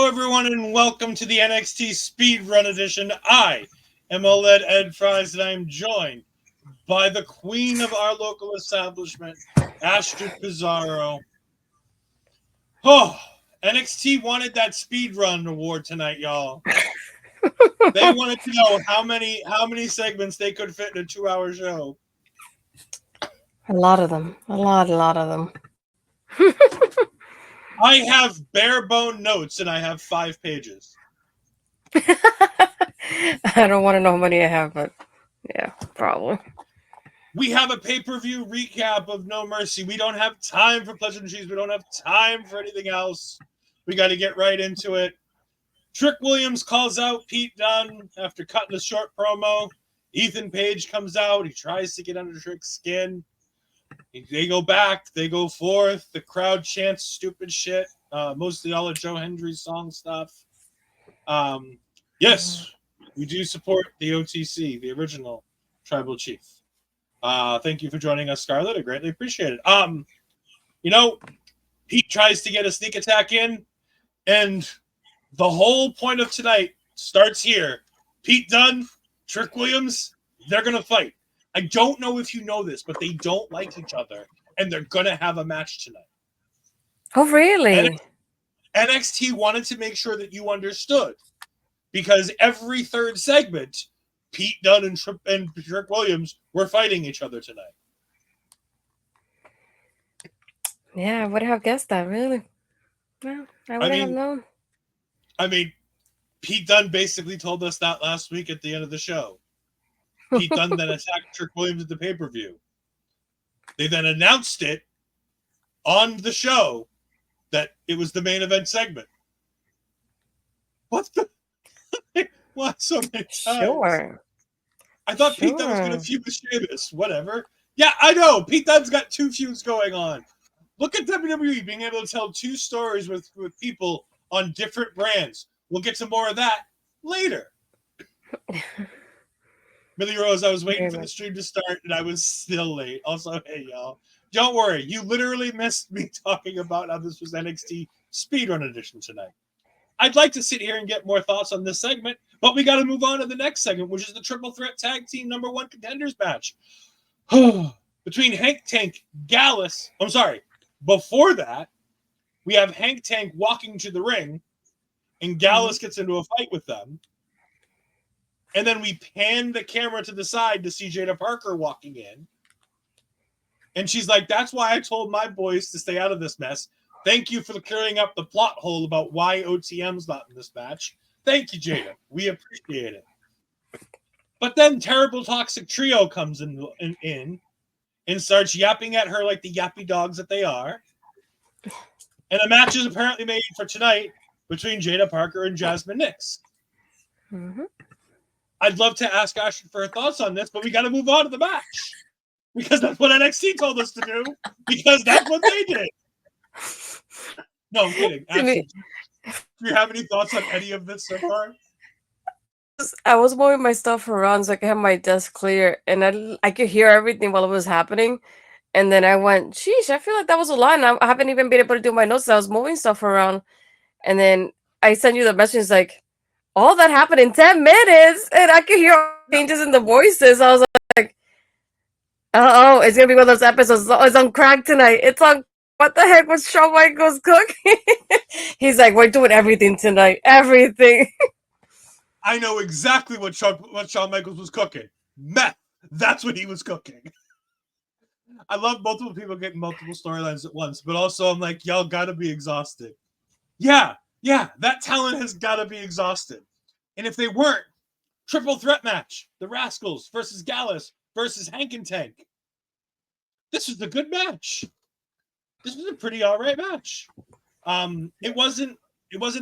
Hello, everyone, and welcome to the NXT Speedrun Edition. I am OLED Ed Fries, and I am joined by the queen of our local establishment, Astrid Pizarro. Oh, NXT wanted that Speedrun award tonight, y'all. They wanted to know how many segments they could fit in a 2-hour show. A lot of them. A lot of them. I have bare bone notes, and I have 5 pages. I don't want to know how many I have, but yeah, probably. We have a pay-per-view recap of No Mercy. We don't have time for pleasantries. We don't have time for anything else. We got to get right into it. Trick Williams calls out Pete Dunne after cutting a short promo. Ethan Page comes out. He tries to get under Trick's skin. They go back. They go forth. The crowd chants stupid shit. Mostly all of Joe Hendry's song stuff. Yes, we do support the OTC, the original Tribal Chief. Thank you for joining us, Scarlett. I greatly appreciate it. Pete tries to get a sneak attack in, and the whole point of tonight starts here. Pete Dunne, Trick Williams, they're going to fight. I don't know if you know this, but they don't like each other, and they're going to have a match tonight. Oh, really? NXT wanted to make sure that you understood, because every third segment, Pete Dunne and Trick Williams were fighting each other tonight. Yeah, I would have guessed that, really. Well, I would have known. I mean, Pete Dunne basically told us that last week at the end of the show. Pete Dunne then attacked Trick Williams at the pay-per-view. They then announced it on the show that it was the main event segment. What the? What so many times? Sure. I thought Pete Dunne was going to feud with Sheamus. Whatever. Yeah, I know. Pete Dunne's got 2 feuds going on. Look at WWE being able to tell 2 stories with people on different brands. We'll get to more of that later. Millie Rose, I was waiting for the stream to start, and I was still late. Also, hey, y'all. Don't worry. You literally missed me talking about how this was NXT Speedrun Edition tonight. I'd like to sit here and get more thoughts on this segment, but we got to move on to the next segment, which is the Triple Threat Tag Team number 1 Contenders match. Between Hank Tank, Gallus. I'm sorry. Before that, we have Hank Tank walking to the ring, and Gallus gets into a fight with them. And then we pan the camera to the side to see Jaida Parker walking in. And she's like, that's why I told my boys to stay out of this mess. Thank you for clearing up the plot hole about why OTM's not in this match. Thank you, Jaida. We appreciate it. But then Terrible Toxic Trio comes in and starts yapping at her like the yappy dogs that they are. And a match is apparently made for tonight between Jaida Parker and Jazmyn Nix. I'd love to ask Ashton for her thoughts on this, but we got to move on to the match. Because that's what NXT told us to do. Because that's what they did. No, I'm kidding. Ashton, do you have any thoughts on any of this so far? I was moving my stuff around so I could have my desk clear, and I could hear everything while it was happening. And then I went, sheesh, I feel like that was a lot. And I haven't even been able to do my notes. I was moving stuff around. And then I sent you the message like, all that happened in 10 minutes. And I could hear changes in the voices. I was like, oh, it's going to be one of those episodes. It's on crack tonight. It's on, what the heck was Shawn Michaels cooking? He's like, we're doing everything tonight. Everything. I know exactly what Shawn Michaels was cooking. Meth. That's what he was cooking. I love multiple people getting multiple storylines at once, but also I'm like, y'all gotta be exhausted. Yeah, that talent has gotta be exhausted. And if they weren't, triple threat match, the Rascalz versus Gallus versus Hank and Tank. This was a good match. This was a pretty all right match. It wasn't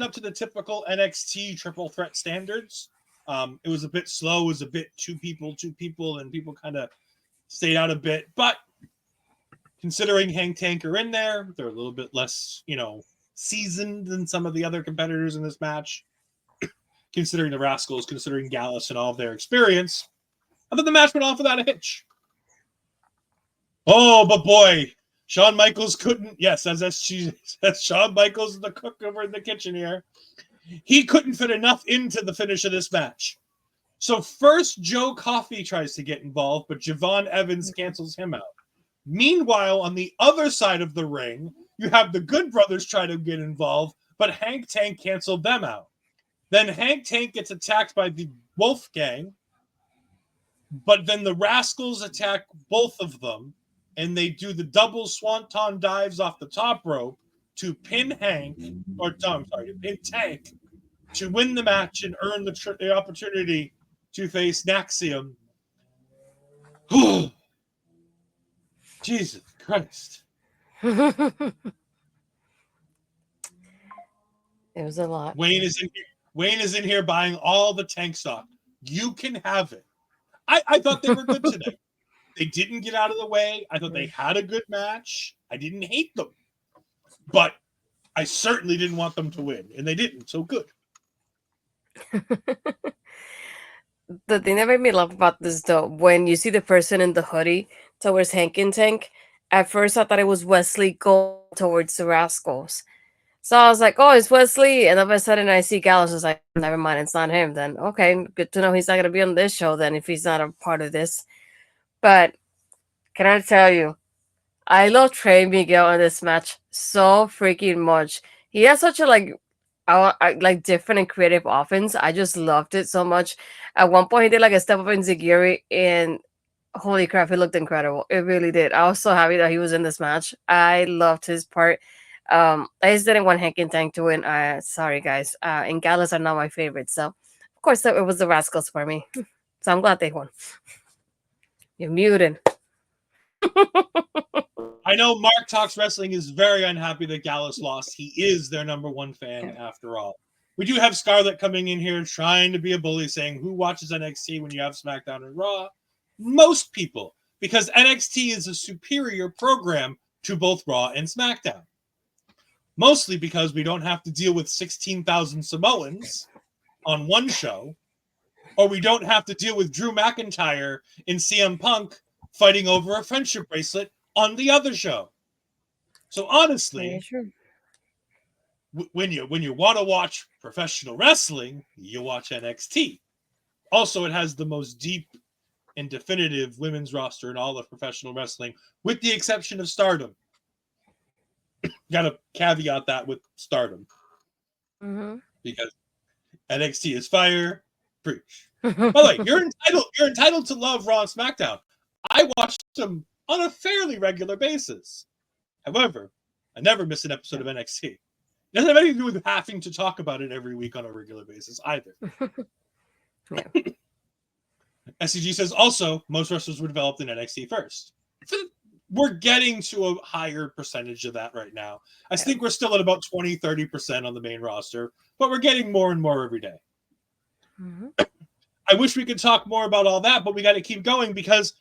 up to the typical NXT triple threat standards. It was a bit slow. It was a bit two people, and people kind of stayed out a bit. But considering Hank Tank are in there, they're a little bit less, seasoned than some of the other competitors in this match. Considering the Rascalz, considering Gallus and all of their experience, I thought the match went off without a hitch. Oh, but boy, Shawn Michaels couldn't. Yes, as Shawn Michaels, the cook over in the kitchen here. He couldn't fit enough into the finish of this match. So first, Joe Coffey tries to get involved, but Javon Evans cancels him out. Meanwhile, on the other side of the ring, you have the Good Brothers try to get involved, but Hank Tank canceled them out. Then Hank Tank gets attacked by the Wolfgang, but then the Rascalz attack both of them, and they do the double swanton dives off the top rope to pin to pin Tank to win the match and earn the opportunity to face Naxium. Jesus Christ. It was a lot. Wayne is in here buying all the Tank stock. You can have it. I thought they were good today. They didn't get out of the way. I thought they had a good match. I didn't hate them. But I certainly didn't want them to win. And they didn't. So good. The thing that made me laugh about this, though, when you see the person in the hoodie towards Hank and Tank, at first I thought it was Wesley going towards the Rascalz. So I was like, oh, it's Wesley. And all of a sudden I see Gallus. I was like, never mind, it's not him then. Okay, good to know he's not going to be on this show then if he's not a part of this. But can I tell you, I love Trey Miguel in this match so freaking much. He has such a like different and creative offense. I just loved it so much. At one point, he did like a step up in Zagiri, and holy crap, he looked incredible. It really did. I was so happy that he was in this match. I loved his part. I just didn't want Hank and Tank to win. Sorry, guys. And Gallus are not my favorite. So, of course, it was the Rascalz for me. So I'm glad they won. You're muted. I know Mark Talks Wrestling is very unhappy that Gallus lost. He is their number one fan after all. We do have Scarlett coming in here trying to be a bully, saying, who watches NXT when you have SmackDown and Raw? Most people, because NXT is a superior program to both Raw and SmackDown. Mostly because we don't have to deal with 16,000 Samoans on one show, or we don't have to deal with Drew McIntyre and CM Punk fighting over a friendship bracelet on the other show. So honestly, when you want to watch professional wrestling, you watch NXT. Also, it has the most deep and definitive women's roster in all of professional wrestling, with the exception of Stardom. Got to caveat that with Stardom. Mm-hmm. Because NXT is fire. Preach. By the way, you're entitled to love Raw and SmackDown. I watched them on a fairly regular basis. However, I never miss an episode of NXT. It doesn't have anything to do with having to talk about it every week on a regular basis either. SCG says also, most wrestlers were developed in NXT first. We're getting to a higher percentage of that right now. I think we're still at about 20-30% on the main roster, but we're getting more and more every day. Mm-hmm. I wish we could talk more about all that, but we got to keep going because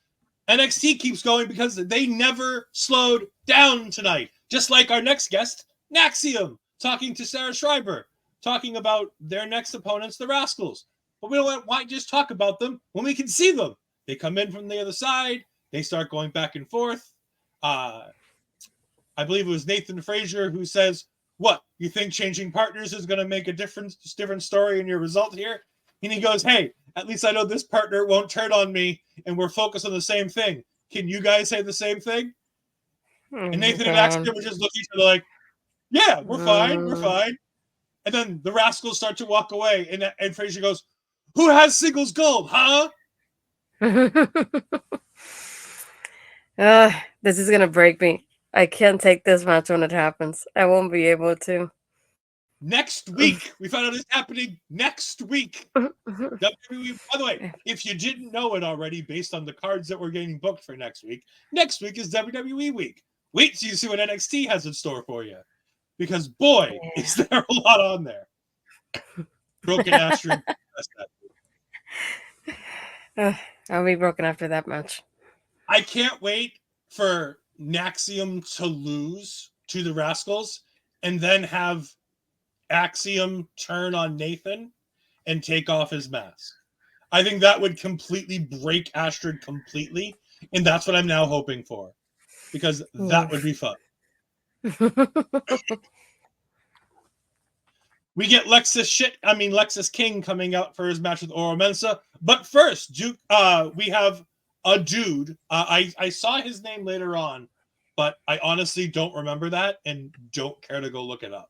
NXT keeps going because they never slowed down tonight. Just like our next guest, Naxium, talking to Sarah Schreiber, talking about their next opponents, the Rascalz. But we don't want to just talk about them when we can see them. They come in from the other side. They start going back and forth. I believe it was Nathan Frazier who says, what, you think changing partners is going to make a different story in your result here? And he goes, hey, at least I know this partner won't turn on me and we're focused on the same thing. Can you guys say the same thing? And Nathan and Axel would just look at each other like, yeah, we're fine. And then the Rascalz start to walk away. And Frazier goes, who has singles gold, huh? This is going to break me. I can't take this match when it happens. I won't be able to. Next week. We found out it's happening next week. WWE, by the way, if you didn't know it already, based on the cards that we're getting booked for next week is WWE week. Wait till you see what NXT has in store for you. Because, boy, is there a lot on there. Broken Astrid. I'll be broken after that match. I can't wait for Naxium to lose to the Rascalz and then have Axiom turn on Nathan and take off his mask. I think that would completely break Astrid completely, and that's what I'm now hoping for, because that would be fun. We get Lexis King coming out for his match with Oro Mensah. But first, we have a dude. I saw his name later on, but I honestly don't remember that and don't care to go look it up.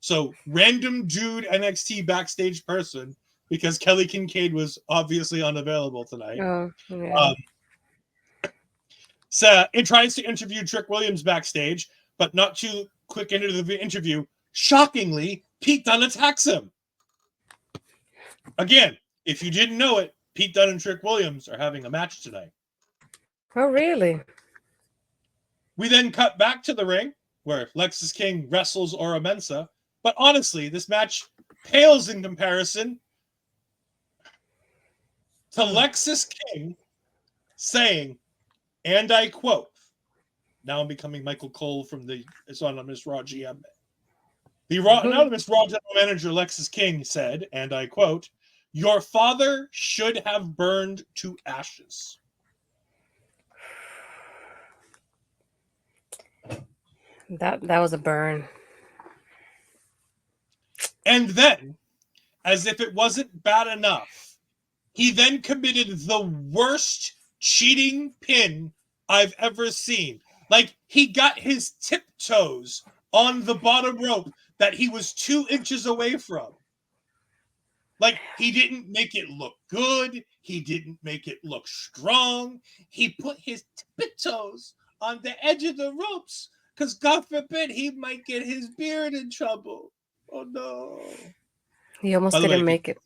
So, random dude NXT backstage person, because Kelly Kincaid was obviously unavailable tonight. Oh, yeah. So it tries to interview Trick Williams backstage, but not too quick into the interview. Shockingly, Pete Dunne attacks him. Again, if you didn't know it, Pete Dunne and Trick Williams are having a match tonight. Oh, really? We then cut back to the ring where Lexis King wrestles Oro Mensah. But honestly, this match pales in comparison to Lexis King saying, and I quote, now I'm becoming Michael Cole from the Anonymous Raw GM. The Anonymous Raw General Manager Lexis King said, and I quote, your father should have burned to ashes. That was a burn. And then, as if it wasn't bad enough, he then committed the worst cheating pin I've ever seen. Like, he got his tiptoes on the bottom rope that he was 2 inches away from. Like, he didn't make it look good. He didn't make it look strong. He put his tiptoes on the edge of the ropes because, God forbid, he might get his beard in trouble. Oh, no. He almost didn't make it.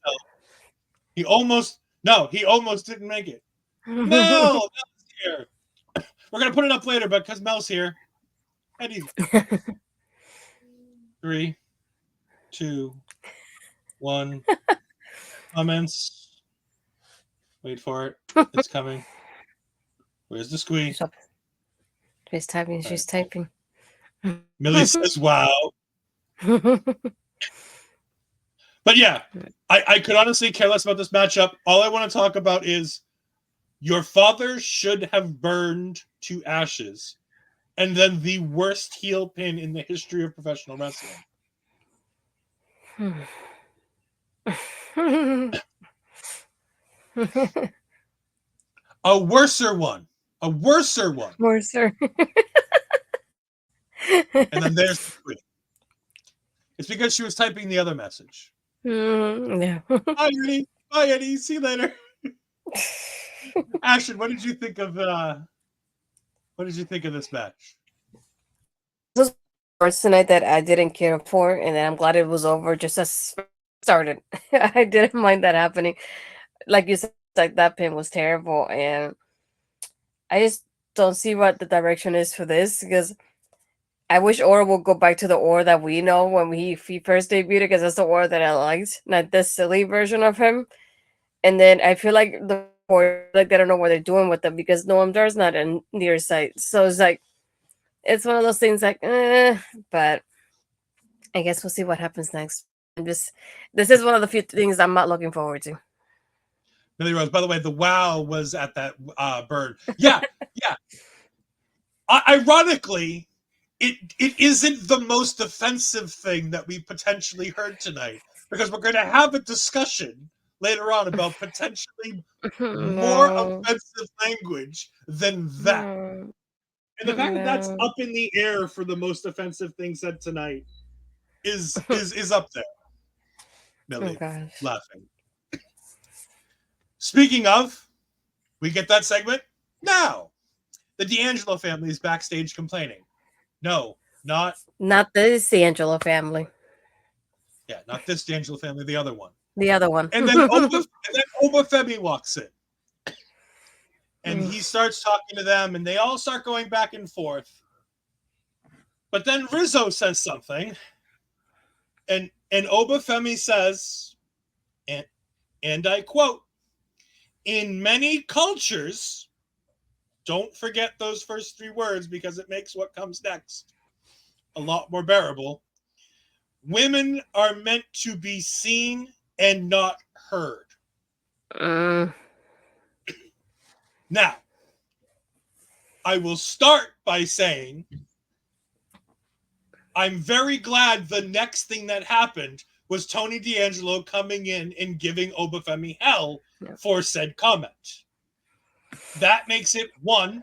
He almost didn't make it. Mel, Mel's here. We're going to put it up later, but because Mel's here. Eddie. 3, 2, 1. Comments. Wait for it. It's coming. Where's the squeeze? She's typing. She's typing. Millie says, wow. But yeah, I could honestly care less about this matchup. All I want to talk about is your father should have burned to ashes, and then the worst heel pin in the history of professional wrestling. A worser one. Worser. And then there's the queen. It's because she was typing the other message. Yeah. Bye, Eddie. See you later. Ashton, what did you think of this match? This was first tonight that I didn't care for, and then I'm glad it was over just as it started. I didn't mind that happening. Like you said, like that pin was terrible, and I just don't see what the direction is for this because I wish Oro will go back to the Oro that we know when he first debuted, because that's the Oro that I liked, not this silly version of him. And then I feel like the like they don't know what they're doing with them because Noam Dar's not in near sight. So it's like it's one of those things like, but I guess we'll see what happens next. This is one of the few things I'm not looking forward to. Millie Rose, by the way, the wow was at that burn. Yeah, yeah. Ironically, it isn't the most offensive thing that we potentially heard tonight, because we're going to have a discussion later on about potentially more offensive language than that. And the fact that that's up in the air for the most offensive thing said tonight is up there. Millie, laughing. Speaking of, we get that segment now. The D'Angelo family is backstage complaining. No, not this D'Angelo family. Yeah, not this D'Angelo family, the other one. The other one. And then Oba Femi walks in. And he starts talking to them, and they all start going back and forth. But then Rizzo says something. And Oba Femi says, and I quote, in many cultures, don't forget those first 3 words because it makes what comes next a lot more bearable. Women are meant to be seen and not heard. Now, I will start by saying I'm very glad the next thing that happened was Tony D'Angelo coming in and giving Obafemi hell for said comment. That makes it, one,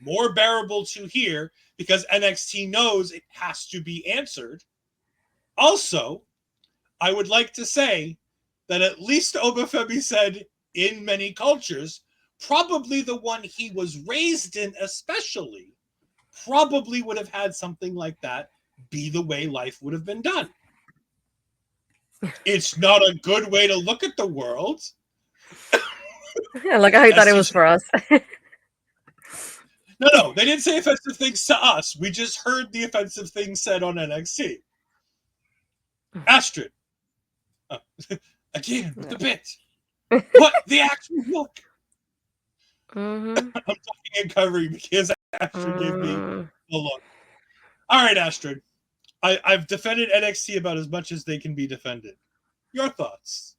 more bearable to hear because NXT knows it has to be answered. Also, I would like to say that at least Obafemi said in many cultures, probably the one he was raised in especially, probably would have had something like that be the way life would have been done. It's not a good way to look at the world. Yeah, like how he thought it was for us. No, they didn't say offensive things to us. We just heard the offensive things said on NXT. Astrid. Again, with the bit. What? The actual look. I'm talking and covering because Astrid gave me a look. All right, Astrid. I've defended NXT about as much as they can be defended. Your thoughts?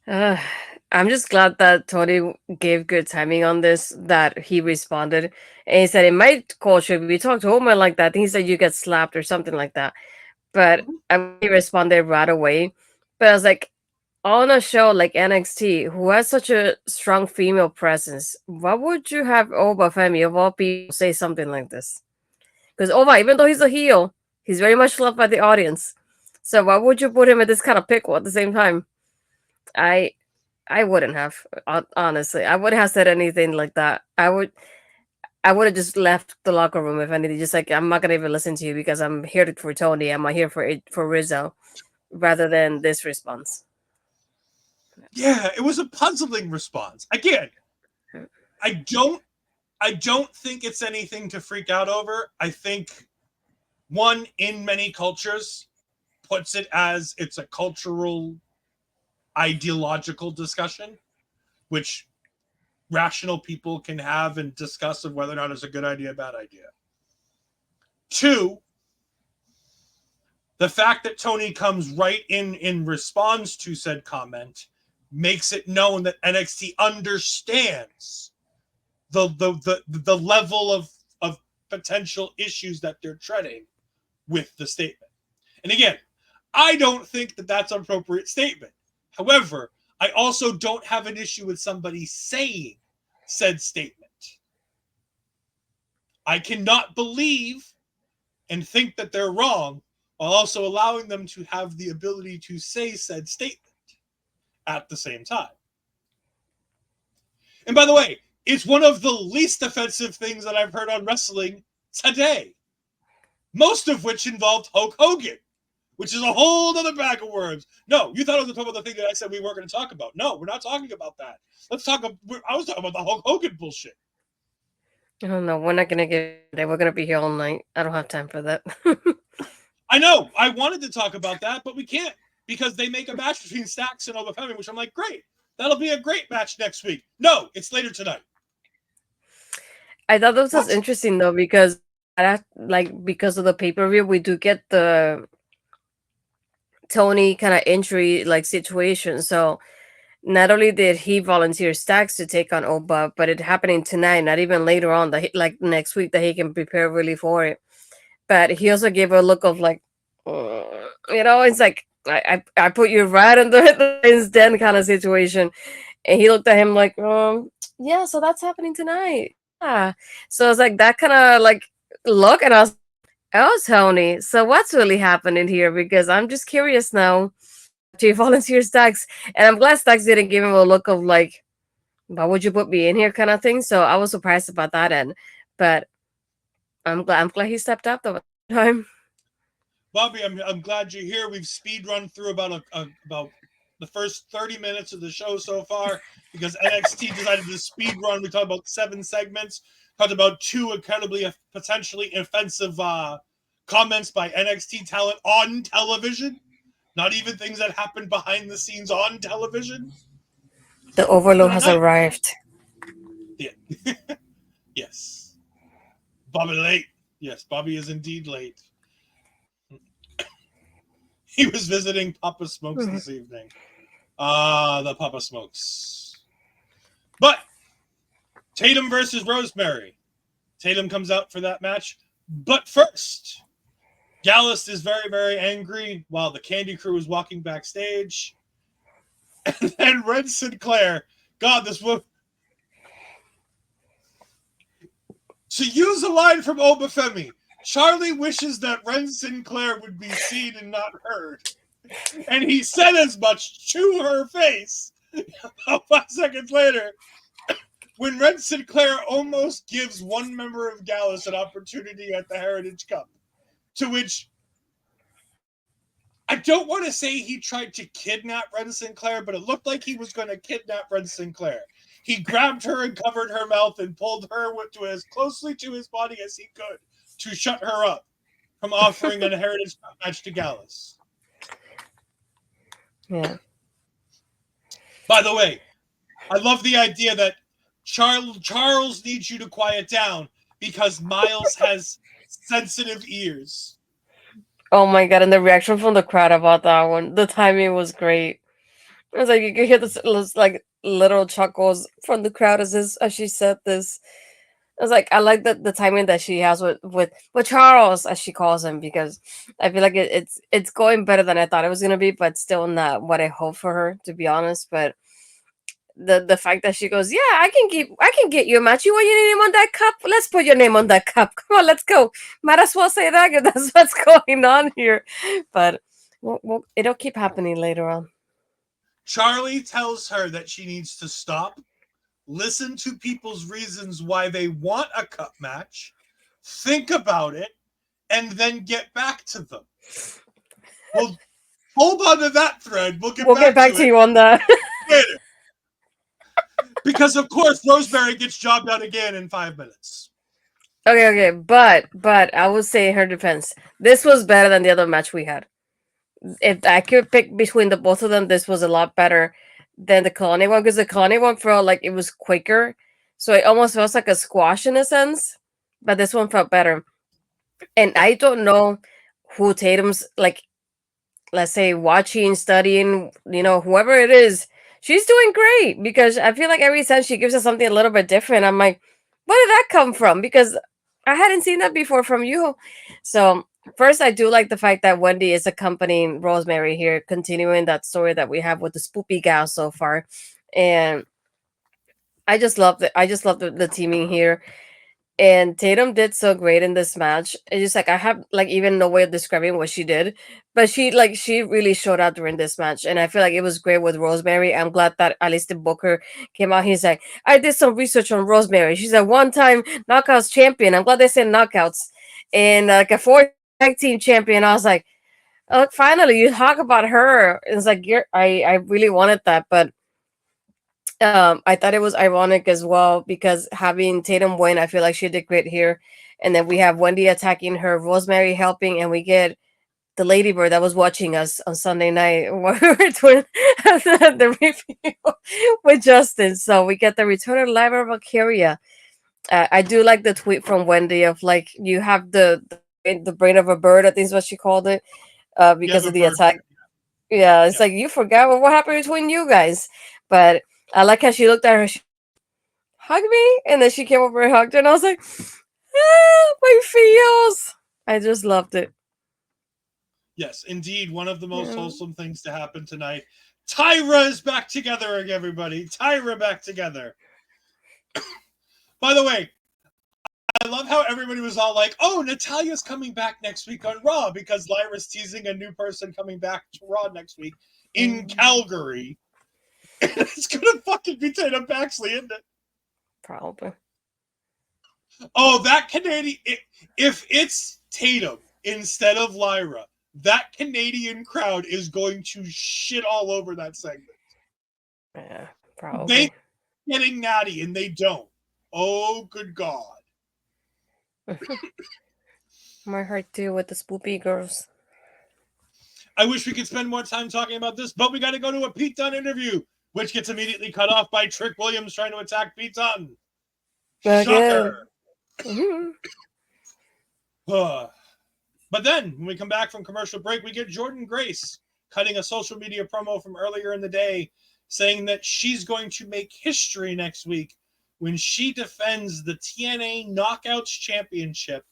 I'm just glad that Tony gave good timing on this, that he responded. And he said, in my culture, we talk to women like that, he said you get slapped or something like that. But he responded right away. But I was like, on a show like NXT, who has such a strong female presence, why would you have Femi of all people say something like this? Because Ova, even though he's a heel, he's very much loved by the audience. So why would you put him at this kind of pickle at the same time? I wouldn't have, honestly. I wouldn't have said anything like that. I would have just left the locker room if anything. Just like, I'm not gonna even listen to you because I'm here for Tony. I'm not here for Rizzo, rather than this response. Yeah, it was a puzzling response. Again, I don't think it's anything to freak out over. I think one, in many cultures, puts it as it's a cultural, ideological discussion, which rational people can have and discuss of whether or not it's a good idea, bad idea. Two, the fact that Tony comes right in response to said comment makes it known that NXT understands the level of potential issues that they're treading with the statement. And again, I don't think that that's an appropriate statement. However, I also don't have an issue with somebody saying said statement. I cannot believe and think that they're wrong while also allowing them to have the ability to say said statement at the same time. And by the way, it's one of the least offensive things that I've heard on wrestling today. Most of which involved Hulk Hogan, which is a whole other bag of words. No, you thought I was talking about the thing that I said we weren't going to talk about. No, we're not talking about that. I was talking about the Hulk Hogan bullshit. I don't know. We're not going to get it. We're going to be here all night. I don't have time for that. I know. I wanted to talk about that, but we can't because they make a match between Stacks and Obafemi, which I'm like, great. That'll be a great match next week. No, it's later tonight. I thought this was interesting though because because of the pay-per-view, we do get the Tony kind of injury situation. So not only did he volunteer Stacks to take on Oba, but it happening tonight, not even later on, next week that he can prepare really for it. But he also gave a look of it's like I put you right in the lion's den kind of situation, and he looked at him like, yeah, so that's happening tonight. Yeah, so it's like that kind of look, and I was, oh, Tony, so what's really happening here? Because I'm just curious now. To volunteer Stacks, and I'm glad Stacks didn't give him a look of why would you put me in here kind of thing. So I was surprised about that end, but I'm glad he stepped up the time. Bobby, I'm glad you're here. We've speed run through about the first 30 minutes of the show so far because NXT decided to speed run. We talked about 7 segments, talked about 2 incredibly potentially offensive comments by NXT talent on television. Not even things that happened behind the scenes on television. The overload has arrived. Yeah. Yes. Bobby late. Yes, Bobby is indeed late. He was visiting Papa Smokes this evening. The Papa Smokes. But Tatum versus Rosemary. Tatum comes out for that match. But first, Gallus is very, very angry while the Candy Crew is walking backstage. And then Red Sinclair, God, this woman. To use a line from Femi, Charlie wishes that Ren Sinclair would be seen and not heard. And he said as much to her face. 5 seconds later, when Ren Sinclair almost gives one member of Gallus an opportunity at the Heritage Cup, to which I don't want to say he tried to kidnap Ren Sinclair, but it looked like he was going to kidnap Ren Sinclair. He grabbed her and covered her mouth and pulled her to as closely to his body as he could to shut her up from offering a Heritage Cup match to Gallus. Yeah. By the way, I love the idea that Charles needs you to quiet down because Miles has sensitive ears. Oh my god, and the reaction from the crowd about that one. The timing was great. It was like you could hear this like little chuckles from the crowd as she said this. I was like, I like the timing that she has with Charles, as she calls him, because I feel like it's going better than I thought it was gonna be, but still not what I hoped for her, to be honest. But the fact that she goes, yeah, I can get you a match. You want your name on that cup? Let's put your name on that cup. Come on, let's go. Might as well say that because that's what's going on here. But it'll keep happening later on. Charlie tells her that she needs to stop, listen to people's reasons why they want a cup match, think about it, and then get back to them. Well, hold on to that thread. We'll get back to you on that. later. Because, of course, Rosemary gets jobbed out again in 5 minutes. Okay, but I would say in her defense, this was better than the other match we had. If I could pick between the both of them, this was a lot better than the Kalani one, because the Kalani one felt like it was quicker, so it almost feels like a squash in a sense, but this one felt better. And I don't know who Tatum's, like, let's say, watching, studying, whoever it is, she's doing great, because I feel like every time she gives us something a little bit different, I'm like, where did that come from? Because I hadn't seen that before from you. So first, I do like the fact that Wendy is accompanying Rosemary here, continuing that story that we have with the spoopy gal so far. And I just love the teaming here. And Tatum did so great in this match. It's just like I have like even no way of describing what she did, but she really showed out during this match, and I feel like it was great with Rosemary. I'm glad that at least the Booker came out. He's like, I did some research on Rosemary. She's a one-time knockouts champion. I'm glad they said knockouts, and like a 4 tag team champion. I was like, oh, finally you talk about her. It's like I really wanted that, but I thought it was ironic as well because having Tatum win, I feel like she did great here. And then we have Wendy attacking her, Rosemary helping, and we get the Ladybird that was watching us on Sunday night when we were doing the review with Justin. So we get the return of Lyra Valkyria. I do like the tweet from Wendy of like, you have the brain of a bird, I think is what she called it, because of the attack. Yeah, it's like, you forgot what happened between you guys. But I like how she looked at her, she hugged me, and then she came over and hugged her, and I was like, my feels. I just loved it. Yes, indeed, one of the most wholesome things to happen tonight. Tyra is back together, everybody. Tyra back together. By the way, I love how everybody was all like, oh, Natalia's coming back next week on Raw because Lyra's teasing a new person coming back to Raw next week in Calgary. It's gonna fucking be Tatum Paxley, isn't it? Probably. Oh, that Canadian... If it's Tatum instead of Lyra, that Canadian crowd is going to shit all over that segment. Yeah, probably. They getting natty and they don't. Oh, good God. My heart too with the spoopy girls. I wish we could spend more time talking about this, but we got to go to a Pete Dunne interview, which gets immediately cut off by Trick Williams trying to attack Pete Dunne. Shocker. But then, when we come back from commercial break, we get Jordynne Grace cutting a social media promo from earlier in the day saying that she's going to make history next week when she defends the TNA Knockouts Championship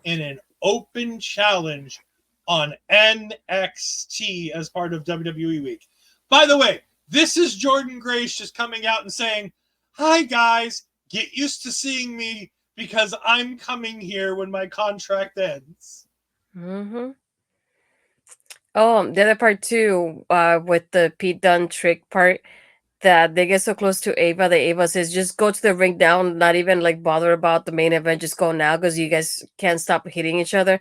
in an open challenge on NXT as part of WWE Week. By the way, this is Jordynne Grace just coming out and saying, "Hi guys, get used to seeing me because I'm coming here when my contract ends." Mm-hmm. Oh, the other part too, with the Pete Dunne trick part, that they get so close to Ava that Ava says, "Just go to the ring now, not even like bother about the main event. Just go now because you guys can't stop hitting each other."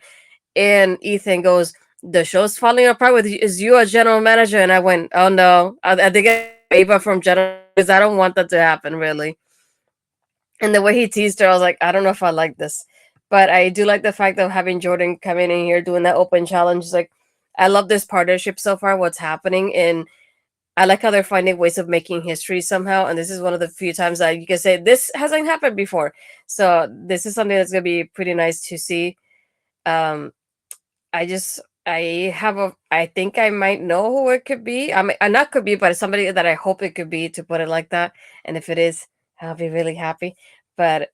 And Ethan goes, "The show's falling apart with is you a general manager?" And I went, "Oh no, I think it's Ava from general because I don't want that to happen really." And the way he teased her, I was like, I don't know if I like this. But I do like the fact of having Jordynne coming in here doing that open challenge. It's like, I love this partnership so far, what's happening. And I like how they're finding ways of making history somehow. And this is one of the few times that you can say this hasn't happened before. So this is something that's going to be pretty nice to see. Um, I think I might know who it could be. I not could be, but it's somebody that I hope it could be, to put it like that. And if it is, I'll be really happy. But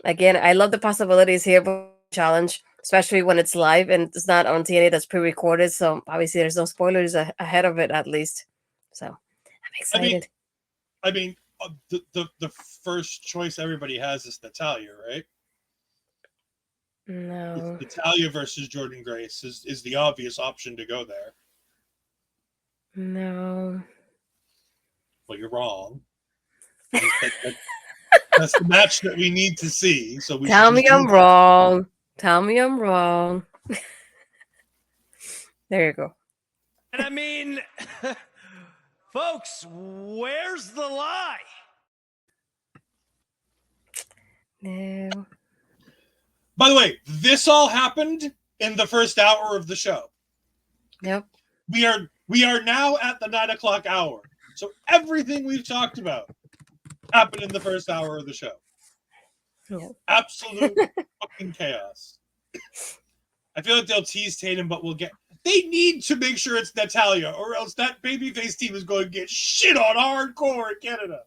again, I love the possibilities here with the challenge, especially when it's live and it's not on TNA that's pre-recorded. So obviously, there's no spoilers ahead of it, at least. So I'm excited. I mean, the first choice everybody has is Natalya, right? No. Natalya versus Jordynne Grace is the obvious option to go there. No. Well, you're wrong. That's the match that we need to see. So we Tell should me just I'm wrong. Tell me I'm wrong. There you go. And I mean, folks, where's the lie? No. By the way, this all happened in the first hour of the show. Yep. We are now at the 9 o'clock hour. So everything we've talked about happened in the first hour of the show. Yep. Absolute fucking chaos. I feel like they'll tease Tatum, but they need to make sure it's Natalya, or else that babyface team is going to get shit on hardcore in Canada.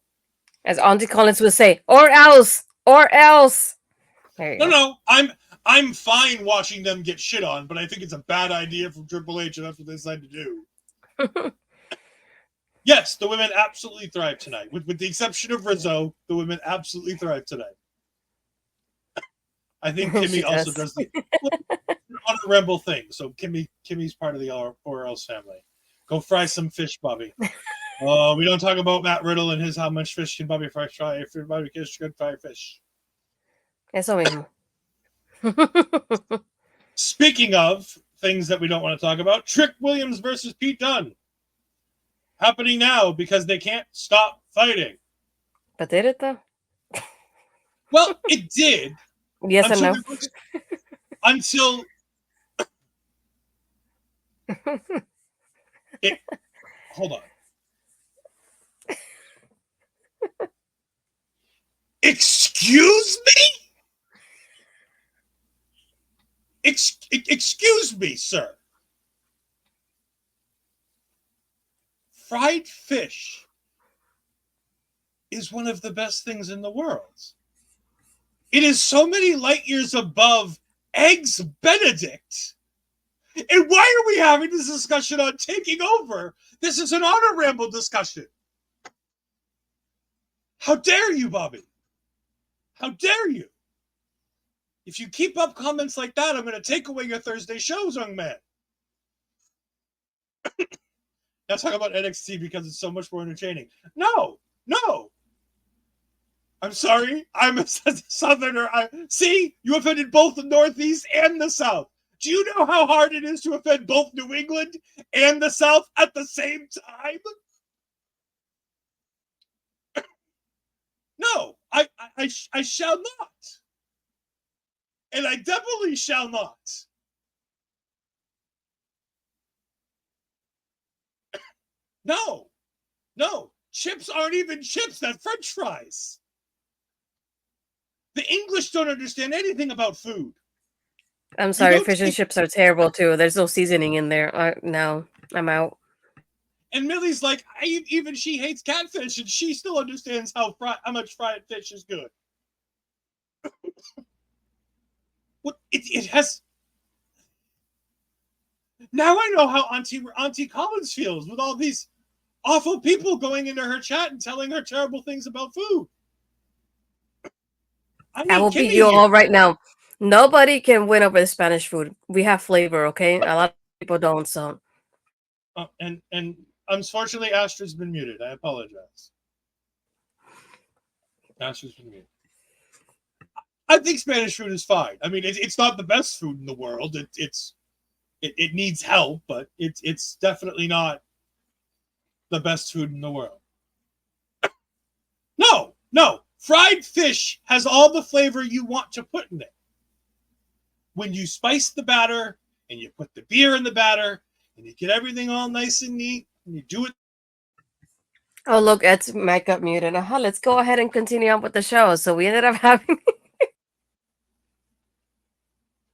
As Auntie Collins would say, or else. There you go. No, I'm fine watching them get shit on, but I think it's a bad idea from Triple H, and that's what they decided to do. Yes, the women absolutely thrive tonight. With the exception of Rizzo, the women absolutely thrive tonight. I think Kimmy also does the honor rebel thing. So Kimmy's part of the or else family. Go fry some fish, Bobby. We don't talk about Matt Riddle and his how much fish can Bobby fry if Bobby can fry fish. Eso mismo. Speaking of things that we don't want to talk about, Trick Williams versus Pete Dunne. Happening now because they can't stop fighting. But did it though? Well, it did. Yes and no. Until it. Hold on. Excuse me? Excuse me, sir. Fried fish is one of the best things in the world. It is so many light years above Eggs Benedict. And why are we having this discussion on taking over? This is an honor ramble discussion. How dare you, Bobby? How dare you? If you keep up comments like that, I'm going to take away your Thursday shows, young man. Now talk about NXT because it's so much more entertaining. No. I'm sorry. I'm a Southerner. See, you offended both the Northeast and the South. Do you know how hard it is to offend both New England and the South at the same time? No, I shall not. And I definitely shall not. No. Chips aren't even chips. They're French fries. The English don't understand anything about food. I'm sorry, fish and chips are terrible too. There's no seasoning in there. No, I'm out. And Millie's like, even she hates catfish, and she still understands how much fried fish is good. What it has. Now I know how Auntie Collins feels with all these awful people going into her chat and telling her terrible things about food. I will beat you all right now. Nobody can win over the Spanish food. We have flavor, okay? A lot of people don't, so. And unfortunately, Astrid's been muted. I apologize. Astrid's been muted. I think Spanish food is fine. I mean, it's not the best food in the world. It needs help, but it's definitely not the best food in the world. No. Fried fish has all the flavor you want to put in it. When you spice the batter and you put the beer in the batter and you get everything all nice and neat and you do it. Oh, look, Ed's mic got muted. Let's go ahead and continue on with the show. So we ended up having...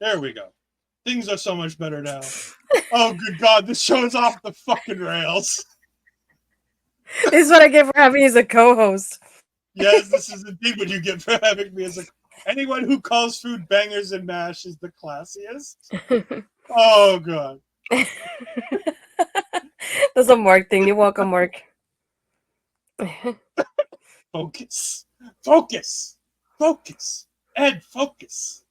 There we go. Things are so much better now. Oh, good God, this show is off the fucking rails. This is what I get for having you as a co-host. Yes, this is indeed what you get for having me as a... Anyone who calls food bangers and mash is the classiest. Oh, God. That's a Mark thing. You're welcome, Mark. Focus. Ed, focus.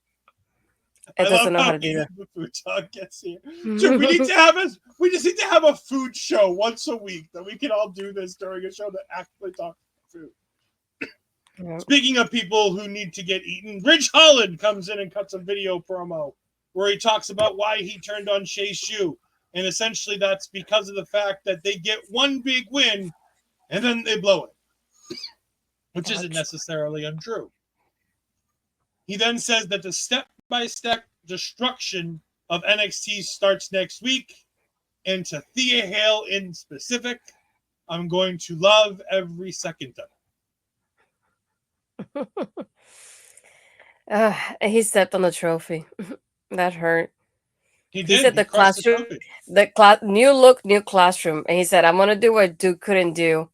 Ed doesn't know how to do that. The food talk gets here. So we just need to have a food show once a week that we can all do this during a show that actually talks food. Yep. Speaking of people who need to get eaten, Ridge Holland comes in and cuts a video promo where he talks about why he turned on Choo. And essentially that's because of the fact that they get one big win and then they blow it, which isn't necessarily untrue. He then says that the step-by-step destruction of NXT starts next week. And to Thea Hale in specific, I'm going to love every second of it. He stepped on the trophy. That hurt. He said the classroom, new look, new classroom. And he said, I'm going to do what Duke couldn't do.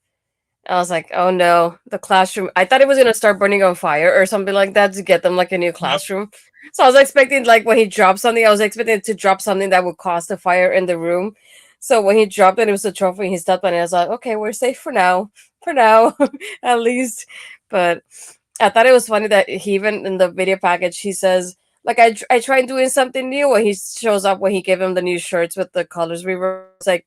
I was like, oh no, the classroom. I thought it was going to start burning on fire or something like that to get them like a new classroom. Yep. So I was expecting, like, when he dropped something, I was expecting to drop something that would cause the fire in the room. So when he dropped it, it was a trophy. And he stepped on it. I was like, okay, we're safe for now, at least. But I thought it was funny that he even in the video package, he says, like, I tried doing something new. And he shows up when he gave him the new shirts with the colors reversed. It's like,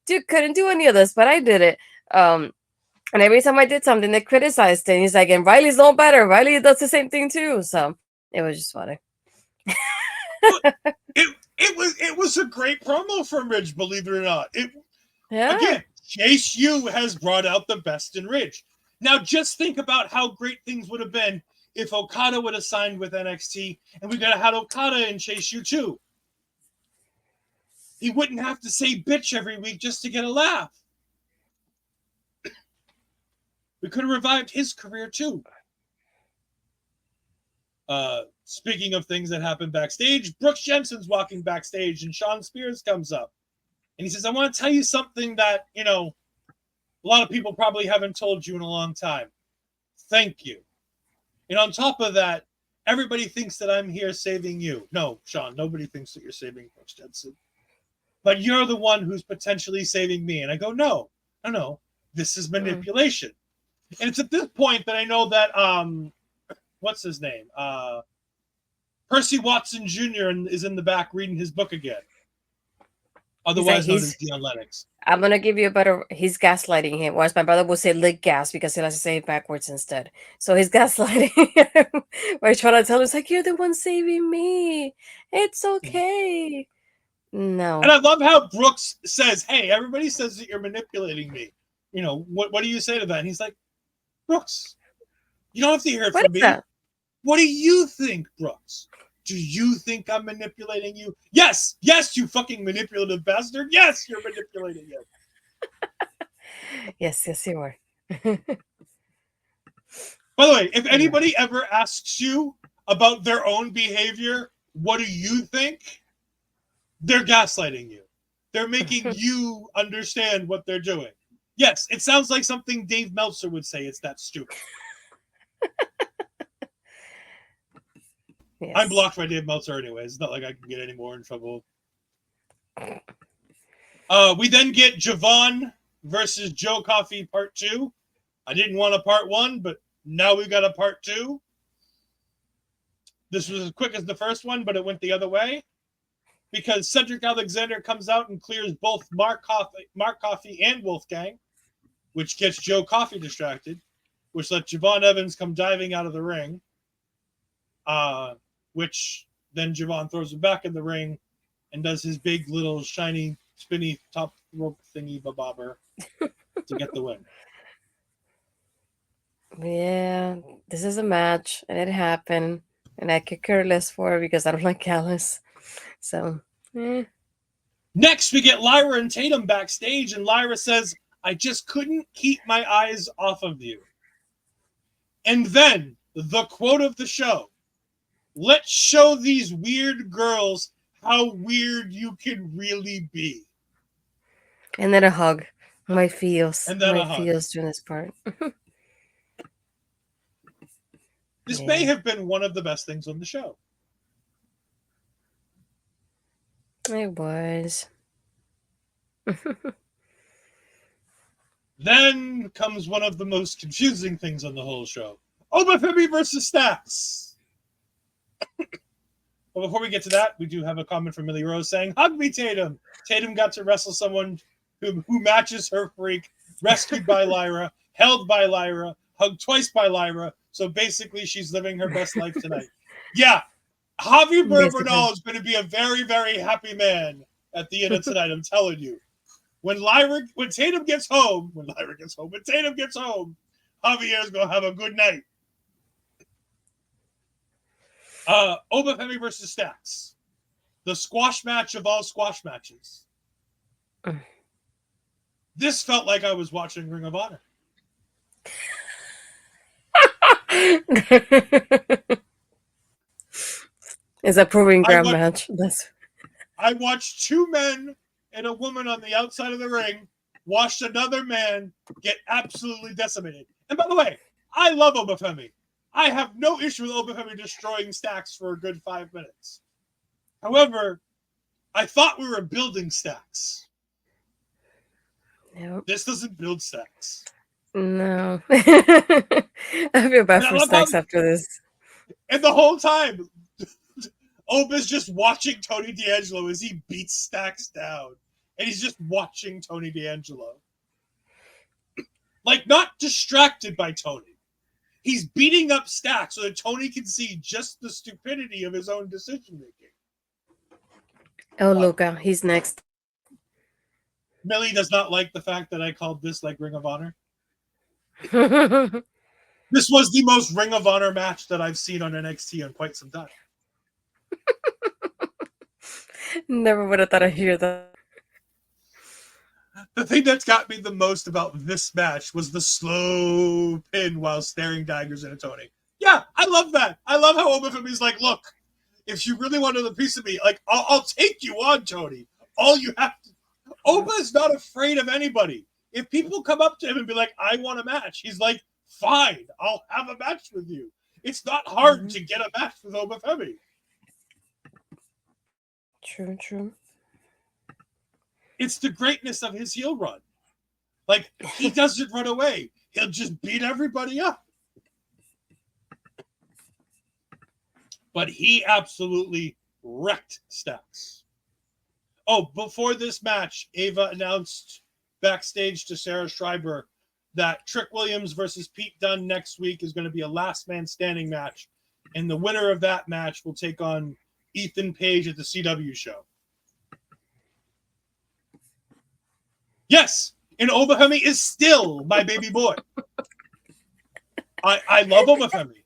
dude, couldn't do any of this, but I did it. And every time I did something, they criticized it. And he's like, and Riley's no better. Riley does the same thing too. So it was just funny. It was a great promo from Ridge, believe it or not. Again, Choo has brought out the best in Ridge. Now just think about how great things would have been if Okada would have signed with NXT and we could have had Okada and Choo too. He wouldn't have to say bitch every week just to get a laugh. We could have revived his career too. Speaking of things that happened backstage, Brooks Jensen's walking backstage and Sean Spears comes up. And he says, I want to tell you something that, a lot of people probably haven't told you in a long time. Thank you. And on top of that, everybody thinks that I'm here saving you. No, Sean, nobody thinks that you're saving Brooks Jensen. But you're the one who's potentially saving me. And I go, no. This is manipulation. And it's at this point that I know that, what's his name? Percy Watson Jr. is in the back reading his book again. Otherwise known as Dion Lennox. I'm going to give you a better... He's gaslighting him. Whereas my brother will say lick gas because he likes to say it backwards instead. So he's gaslighting him. Where he's trying to tell him, it's like, you're the one saving me. It's okay. No. And I love how Brooks says, hey, everybody says that you're manipulating me. What do you say to that? And he's like, Brooks, you don't have to hear it from me. What do you think, Brooks? Do you think I'm manipulating you? Yes, you fucking manipulative bastard. Yes, you're manipulating you. Yes, you are. By the way, if anybody ever asks you about their own behavior, what do you think? They're gaslighting you. They're making you understand what they're doing. Yes, it sounds like something Dave Meltzer would say. It's that stupid. Yes. I'm blocked by Dave Meltzer anyways. It's not like I can get any more in trouble. We then get Javon versus Joe Coffey part 2. I didn't want a part 1, but now we've got a part 2. This was as quick as the first one, but it went the other way. Because Cedric Alexander comes out and clears both Mark Coffey and Wolfgang, which gets Joe Coffey distracted, which lets Javon Evans come diving out of the ring, which then Javon throws him back in the ring and does his big little shiny spinny top rope thingy bobber to get the win. Yeah, this is a match, and it happened, and I could care less for it because I don't like Gallus. So, Next, we get Lyra and Tatum backstage, and Lyra says, "I just couldn't keep my eyes off of you." And then, the quote of the show, "Let's show these weird girls how weird you can really be." And then a hug. My feels. And then my a hug. feels during this part. This may have been one of the best things on the show. It was. Then comes one of the most confusing things on the whole show. Femi versus Stacks. But before we get to that, we do have a comment from Millie Rose saying, "Hug me, Tatum." Tatum got to wrestle someone who matches her freak, rescued by Lyra, held by Lyra, hugged twice by Lyra. So basically, she's living her best life tonight. Yeah, Javi Bernal is going to be a very, very happy man at the end of tonight. I'm telling you. When Tatum gets home, Javier's going to have a good night. Femi versus Stacks. The squash match of all squash matches. This felt like I was watching Ring of Honor. It's a proving ground match. I watched 2 men and a woman on the outside of the ring watched another man get absolutely decimated. And by the way, I love Femi. I have no issue with Femi destroying Stacks for a good 5 minutes. However, I thought we were building Stacks. Nope. This doesn't build Stacks. No. I feel bad for Stacks after this. And the whole time, Oba's just watching Tony D'Angelo as he beats Stacks down. And he's just watching Tony D'Angelo. Like, not distracted by Tony. He's beating up Stacks so that Tony can see just the stupidity of his own decision-making. Oh, Luca, he's next. Millie does not like the fact that I called this like Ring of Honor. This was the most Ring of Honor match that I've seen on NXT in quite some time. Never would have thought I'd hear that. The thing that's got me the most about this match was the slow pin while staring daggers into Tony. Yeah, I love that. I love how Femi's like, "Look, if you really want another piece of me, like, I'll take you on, Tony. All you have to..." Oba's not afraid of anybody. If people come up to him and be like, "I want a match," he's like, "Fine, I'll have a match with you." It's not hard to get a match with Femi. True. It's the greatness of his heel run. Like, he doesn't run away. He'll just beat everybody up. But he absolutely wrecked Stacks. Oh, before this match, Ava announced backstage to Sarah Schreiber that Trick Williams versus Pete Dunne next week is going to be a last man standing match. And the winner of that match will take on Ethan Page at the CW show. Yes, and Femi is still my baby boy. I love Femi.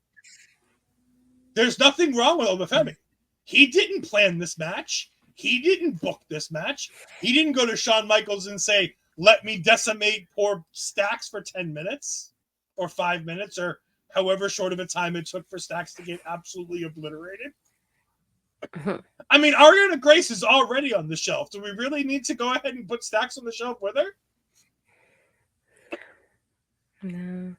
There's nothing wrong with Femi. He didn't plan this match. He didn't book this match. He didn't go to Shawn Michaels and say, "Let me decimate poor Stacks for 10 minutes or 5 minutes or however short of a time it took for Stacks to get absolutely obliterated." I mean, Ariana Grace is already on the shelf. Do we really need to go ahead and put Stacks on the shelf with her? No.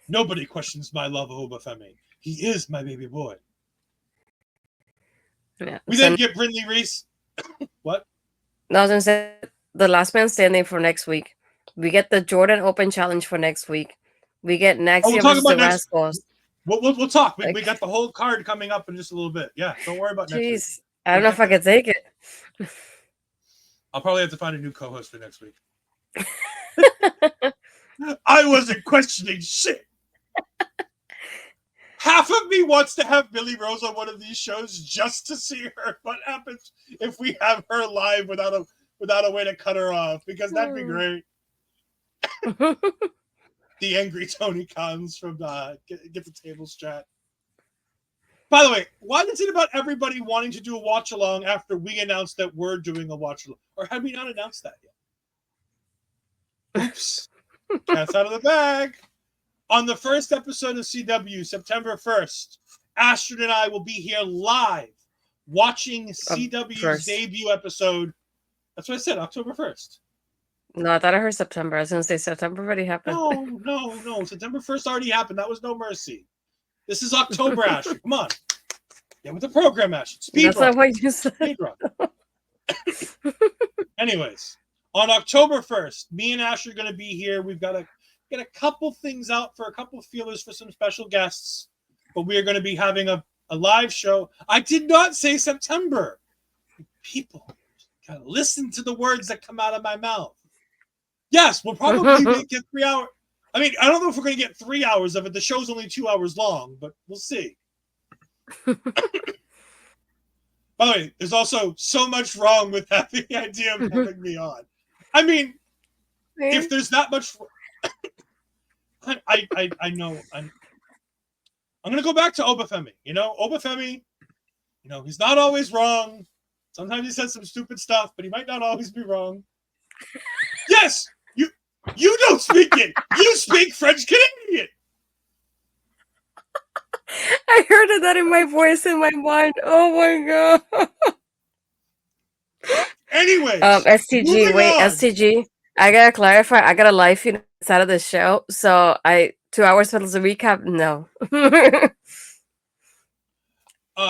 Nobody questions my love of Femi. He is my baby boy. Yeah. We then get Brindley Reese. What? No, I was gonna say the last man standing for next week. We get the Jordan Open Challenge for next week. We get Oh, we'll Naxia talk versus about the next. Rascalz. We'll talk. We Like, got the whole card coming up in just a little bit. Yeah, don't worry about next week. jeez, I don't know if I could take it. I'll probably have to find a new co-host for next week. I wasn't questioning shit. Half of me wants to have Billy Rose on one of these shows just to see her. What happens if we have her live without a way to cut her off? Because that'd be great. The angry Tony comes from Get the Tables chat. By the way, why is it about everybody wanting to do a watch along after we announced that we're doing a watch along? Or had we not announced that yet? Oops. Cat's out of the bag. On the first episode of CW, September 1st, Astrid and I will be here live watching CW's debut episode. That's what I said, October 1st. No, I thought I heard September. I was going to say September already happened. No. September 1st already happened. That was No Mercy. This is October, Astrid. Come on. Get with the program, Astrid. Speed That's run. not what you said. Speed run. Anyways, on October 1st, me and Astrid are going to be here. We've got to get a couple things out for a couple feelers for some special guests, but we are going to be having a live show. I did not say September. People gotta listen to the words that come out of my mouth. Yes, we'll probably get 3 hours. I mean, I don't know if we're going to get 3 hours of it. The show's only 2 hours long, but we'll see. By the way, there's also so much wrong with having the idea of having me on. I mean, if there's that much... I know. I'm going to go back to Obafemi. Obafemi, he's not always wrong. Sometimes he says some stupid stuff, but he might not always be wrong. Yes! You don't speak it! You speak French Canadian! I heard that in my voice, in my mind. Oh my god. Anyways. STG, wait, on. STG. I gotta clarify. I got a live feed inside of the show, so 2 hours for the recap. No,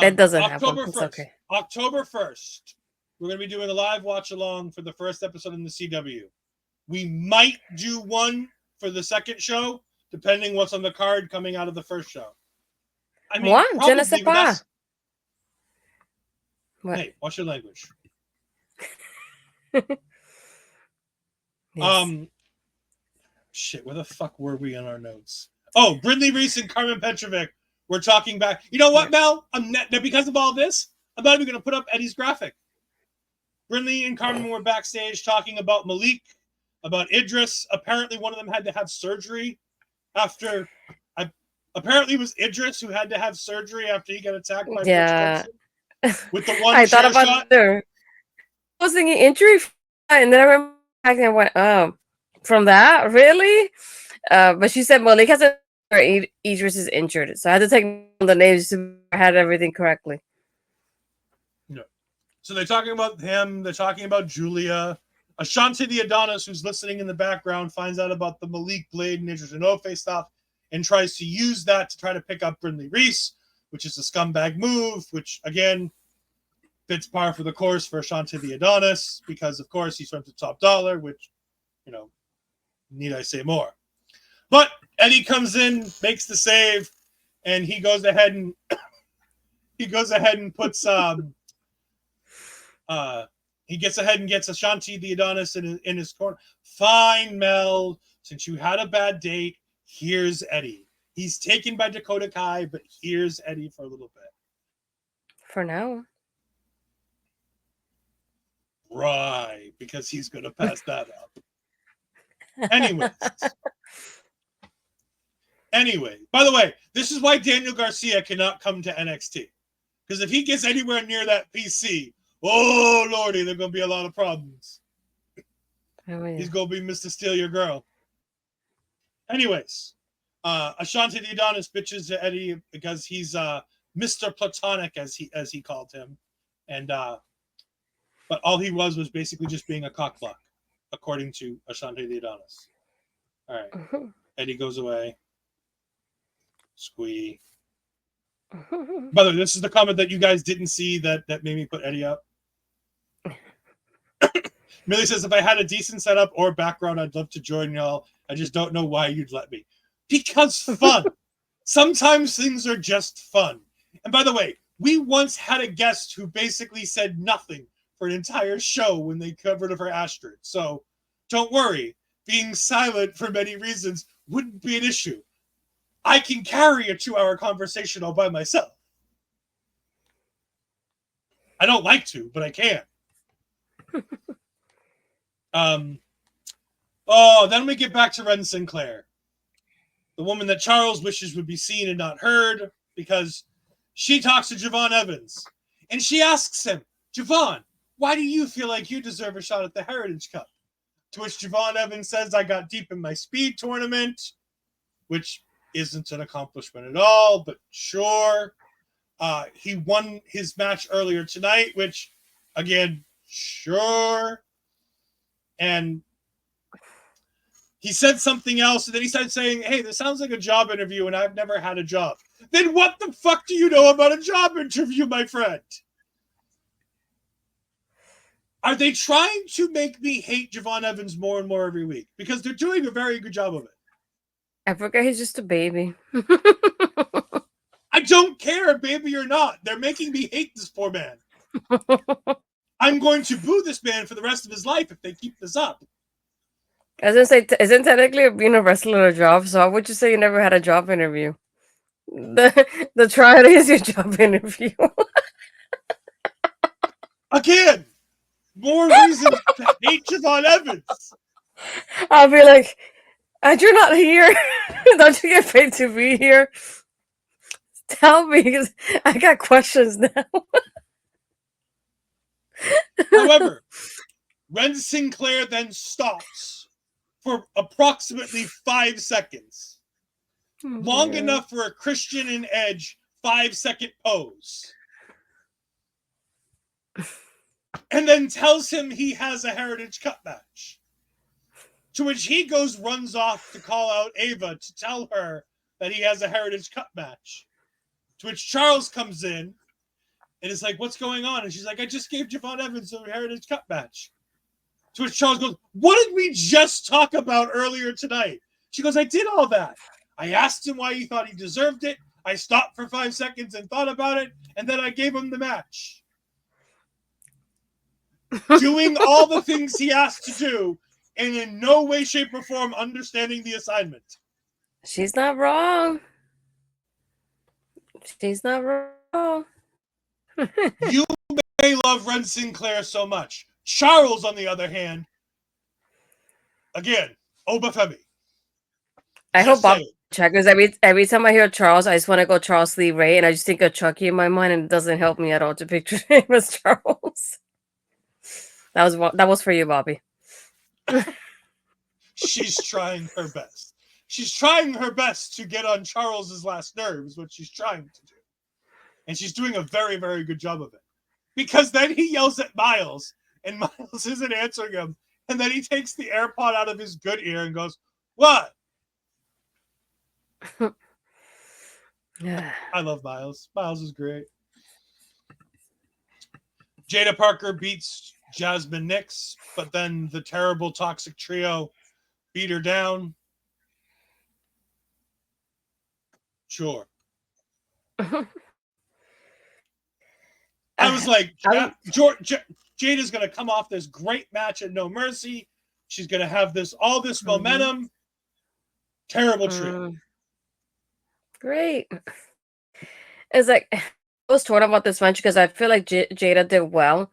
it doesn't happen. It's okay. October 1st, we're gonna be doing a live watch along for the first episode in the CW. We might do one for the second show, depending what's on the card coming out of the first show. I mean, je ne sais pas. Hey, watch your language. Yes. Shit, where the fuck were we in our notes? Oh, Brindley Reese and Carmen Petrovic. We're talking back. You know what, Mel? Because of all this, I'm not even going to put up Eddie's graphic. Brindley and Carmen were backstage talking about Malik, about Idris. Apparently, one of them had to have surgery after. Apparently, it was Idris who had to have surgery after he got attacked by with the one. I thought about there. I was thinking injury, and then I remember and I went, "Oh, from that, really?" But she said Malik has Idris is injured, so I had to take the names to had everything correctly. No, so they're talking about him. They're talking about Giulia. Ashanti the Adonis, who's listening in the background, finds out about the Malik Blade and Idris Enofe stuff and tries to use that to try to pick up Brindley Reese, which is a scumbag move, which, again, fits par for the course for Ashanti the Adonis because, of course, he swims to top dollar, which, need I say more? But Eddie comes in, makes the save, and he goes ahead and puts he gets ahead and gets Ashanti the Adonis in his corner. Fine, Mel. Since you had a bad date, here's Eddie. He's taken by Dakota Kai, but here's Eddie for a little bit. For now. Right, because he's going to pass that up. Anyway, by the way, this is why Daniel Garcia cannot come to NXT. Because if he gets anywhere near that PC, oh, Lordy, there are going to be a lot of problems. Oh, yeah. He's going to be Mr. Steal Your Girl. Anyways, Ashanti the Adonis bitches to Eddie because he's Mr. Platonic, as he called him. And but all he was basically just being a cockblock, according to Ashanti the Adonis. All right. Eddie goes away. Squee. By the way, this is the comment that you guys didn't see that made me put Eddie up. Millie says, if I had a decent setup or background, I'd love to join y'all. I just don't know why you'd let me. Because fun. Sometimes things are just fun. And by the way, we once had a guest who basically said nothing for an entire show when they covered for Astrid. So don't worry. Being silent for many reasons wouldn't be an issue. I can carry a 2-hour conversation all by myself. I don't like to, but I can. Then we get back to Ren Sinclair. The woman that Charles wishes would be seen and not heard, because she talks to Javon Evans. And she asks him, Javon, why do you feel like you deserve a shot at the Heritage Cup? To which Javon Evans says, I got deep in my speed tournament, which isn't an accomplishment at all, but sure. He won his match earlier tonight, which, again, sure. And he said something else, and then he started saying, hey, this sounds like a job interview, and I've never had a job. Then what the fuck do you know about a job interview, my friend? Are they trying to make me hate Javon Evans more and more every week? Because they're doing a very good job of it. I forgot he's just a baby. I don't care, baby or not. They're making me hate this poor man. I'm going to boo this man for the rest of his life if they keep this up. I was gonna say, isn't technically being a wrestler a job? So how would you say you never had a job interview? The trial is your job interview. Again, more reasons to hate Javon Evans. I'll be like, you're not here. Don't you get paid to be here? Tell me, 'cause I got questions now. However, Ren Sinclair then stops for approximately 5 seconds. Long enough for a Christian and Edge 5-second pose. And then tells him he has a Heritage Cup match. To which he runs off to call out Ava to tell her that he has a Heritage Cup match. To which Charles comes in and is like, what's going on? And she's like, I just gave Javon Evans a Heritage Cup match. To which Charles goes, what did we just talk about earlier tonight? She goes, I did all that. I asked him why he thought he deserved it. I stopped for 5 seconds and thought about it. And then I gave him the match. Doing all the things he asked to do and in no way, shape, or form understanding the assignment. She's not wrong. She's not wrong. You may love Ren Sinclair so much. Charles, on the other hand, again, Oba Femi. I hope Bob check, because every time I hear Charles, I just want to go Charles Lee Ray, and I just think of Chucky in my mind, and it doesn't help me at all to picture him as Charles. That was for you, Bobby. She's trying her best. She's trying her best to get on Charles's last nerves, what she's trying to do. And she's doing a very, very good job of it. Because then he yells at Miles, and Miles isn't answering him. And then he takes the AirPod out of his good ear and goes, what? I love Miles. Miles is great. Jaida Parker beats Jazmyn Nix, but then the terrible toxic trio beat her down. Sure. I was like, Jada's going to come off this great match at No Mercy. She's going to have all this momentum. Terrible trio. Great. It's like, I was torn about this match because I feel like Jaida did well.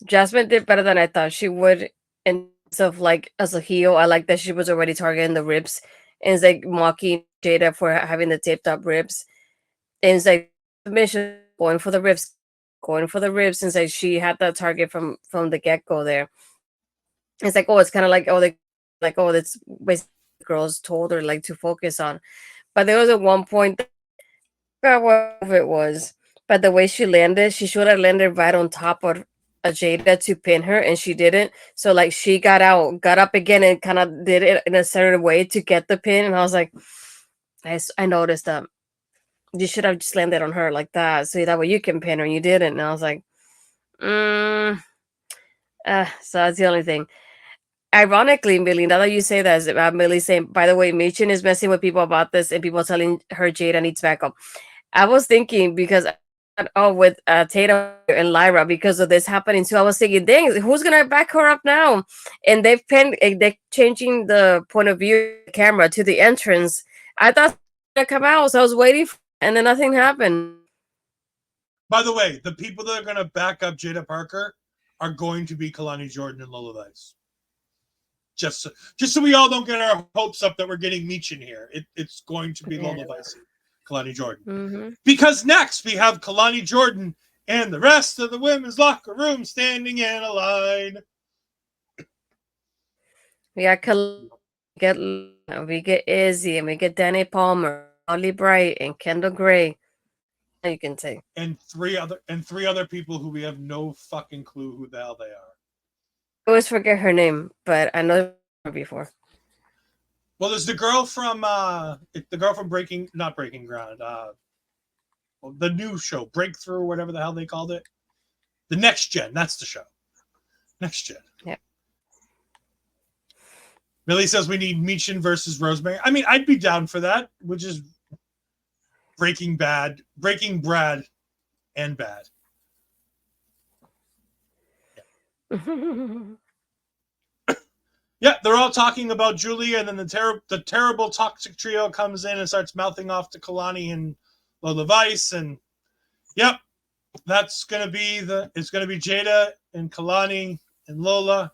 Jazmyn did better than I thought she would in terms of, like, as a heel. I like that she was already targeting the ribs. And it's like mocking Jaida for having the taped up ribs. And it's like, submission, going for the ribs. Since like she had that target from the get-go there. It's like, it's kind of like, that's basically girls told her, like, to focus on. But there was at one point, I forgot what it was, but the way she landed, she should have landed right on top of Jaida to pin her, and she didn't. So, like, she got up again and kind of did it in a certain way to get the pin. And I was like, I noticed that. You should have just landed on her like that, so that way you can pin her, and you didn't. And I was like, So that's the only thing. Ironically, Millie, now that you say that, Millie saying, by the way, Michin is messing with people about this and people telling her Jaida needs backup. I was thinking because, with Tatum and Lyra, because of this happening too, I was thinking, dang, who's going to back her up now? And they're changing the point of view of the camera to the entrance. I thought it was going to come out, so I was waiting for it, and then nothing happened. By the way, the people that are going to back up Jaida Parker are going to be Kalani Jordan and Lola Vice. Just so we all don't get our hopes up that we're getting Michin here. It's going to be Lola Vice and Kalani Jordan. Mm-hmm. Because next we have Kalani Jordan and the rest of the women's locker room standing in a line. We get Izzy, and we get Danny Palmer, Holly Bright, and Kendall Gray. You can say. And three other people who we have no fucking clue who the hell they are. I always forget her name, but I know her before. Well, there's the girl from not Breaking Ground, the new show, Breakthrough, or whatever the hell they called it. The Next Gen, that's the show. Next Gen. Yeah. Millie says we need Michin versus Rosemary. I mean, I'd be down for that, which is Breaking Brad, and bad. Yeah, they're all talking about Giulia, and then the terrible toxic trio comes in and starts mouthing off to Kalani and Lola Vice, and yep, it's gonna be Jaida and Kalani and Lola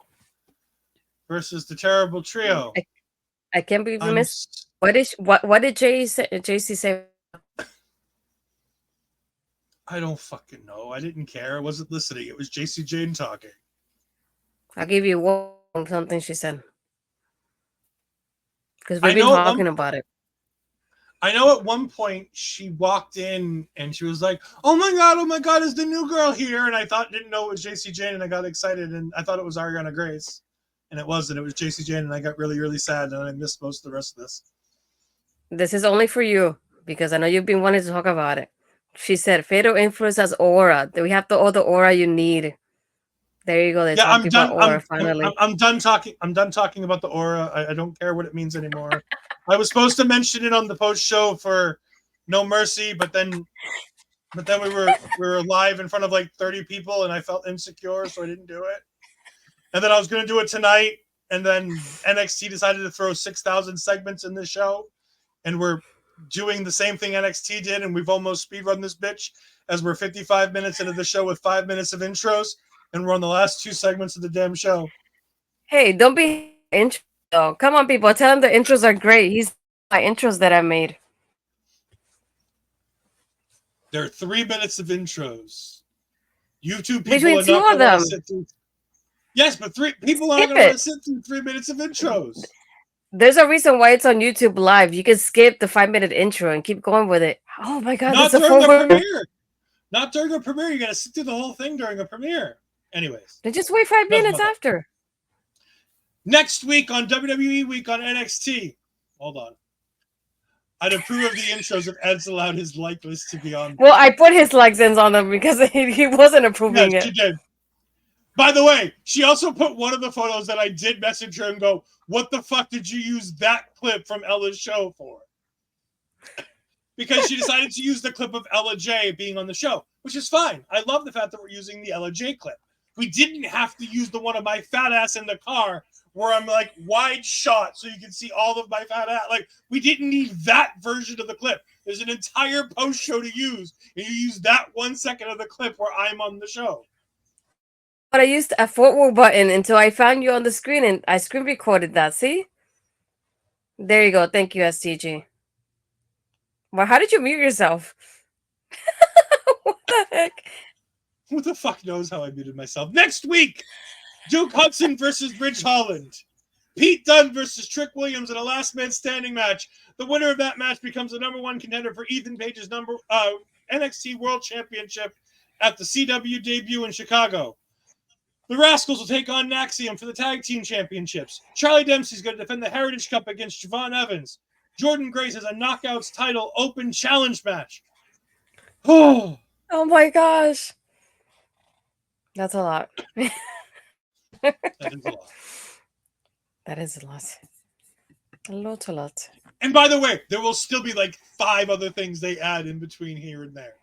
versus the terrible trio. I can't believe we missed. What did Jacy say? I don't fucking know. I didn't care. I wasn't listening. It was Jacy Jayne talking. I'll give you something she said. Because we've been talking about it. I know at one point she walked in and she was like, oh my God, is the new girl here? And I didn't know it was Jacy Jayne, and I got excited, and I thought it was Ariana Grace. And it wasn't. It was Jacy Jayne, and I got really, really sad, and I missed most of the rest of this. This is only for you, because I know you've been wanting to talk about it. She said, Fatal influence as aura. We have all the aura you need. There you go. They're talking about aura finally. I'm done talking. I'm done talking about the aura. I don't care what it means anymore. I was supposed to mention it on the post show for No Mercy, but then we were live in front of like 30 people, and I felt insecure, so I didn't do it. And then I was going to do it tonight, and then NXT decided to throw 6,000 segments in this show, and we're doing the same thing NXT did, and we've almost speedrun this bitch as we're 55 minutes into the show with 5 minutes of intros, and we're on the last 2 segments of the damn show. Hey, don't be intro though. Come on, people. Tell him the intros are great. He's my intros that I made. There are 3 minutes of intros. YouTube people Between are two not of going them. to sit through. Yes, but 3 people aren't going to sit through 3 minutes of intros. There's a reason why it's on YouTube Live. You can skip the 5-minute intro and keep going with it. Oh my God! Not during a premiere. Not during a premiere. You got to sit through the whole thing during a premiere. Anyways, then just wait 5 minutes after. Next week on WWE Week on NXT. Hold on. I'd approve of the intros if Ed's allowed his like list to be on. Well, I put his likes in on them because he wasn't approving it. She did. By the way, she also put one of the photos that I did message her and go, what the fuck did you use that clip from Ella's show for? Because she decided to use the clip of Ella J being on the show, which is fine. I love the fact that we're using the Ella J clip. We didn't have to use the one of my fat ass in the car where I'm like wide shot so you can see all of my fat ass. Like, we didn't need that version of the clip. There's an entire post show to use, and you use that 1 second of the clip where I'm on the show. But I used a forward button until I found you on the screen, and I screen recorded that. See? There you go. Thank you, STG. Well, how did you mute yourself? What the heck? Who the fuck knows how I muted myself? Next week, Duke Hudson versus Ridge Holland. Pete Dunne versus Trick Williams in a last man standing match. The winner of that match becomes the #1 contender for Ethan Page's NXT World Championship at the CW debut in Chicago. The Rascalz will take on Naxium for the Tag Team Championships. Charlie Dempsey's going to defend the Heritage Cup against Javon Evans. Jordan Grace has a Knockouts title open challenge match. Oh my gosh. That's a lot. That is a lot. That is a lot. A lot. And by the way, there will still be like 5 other things they add in between here and there.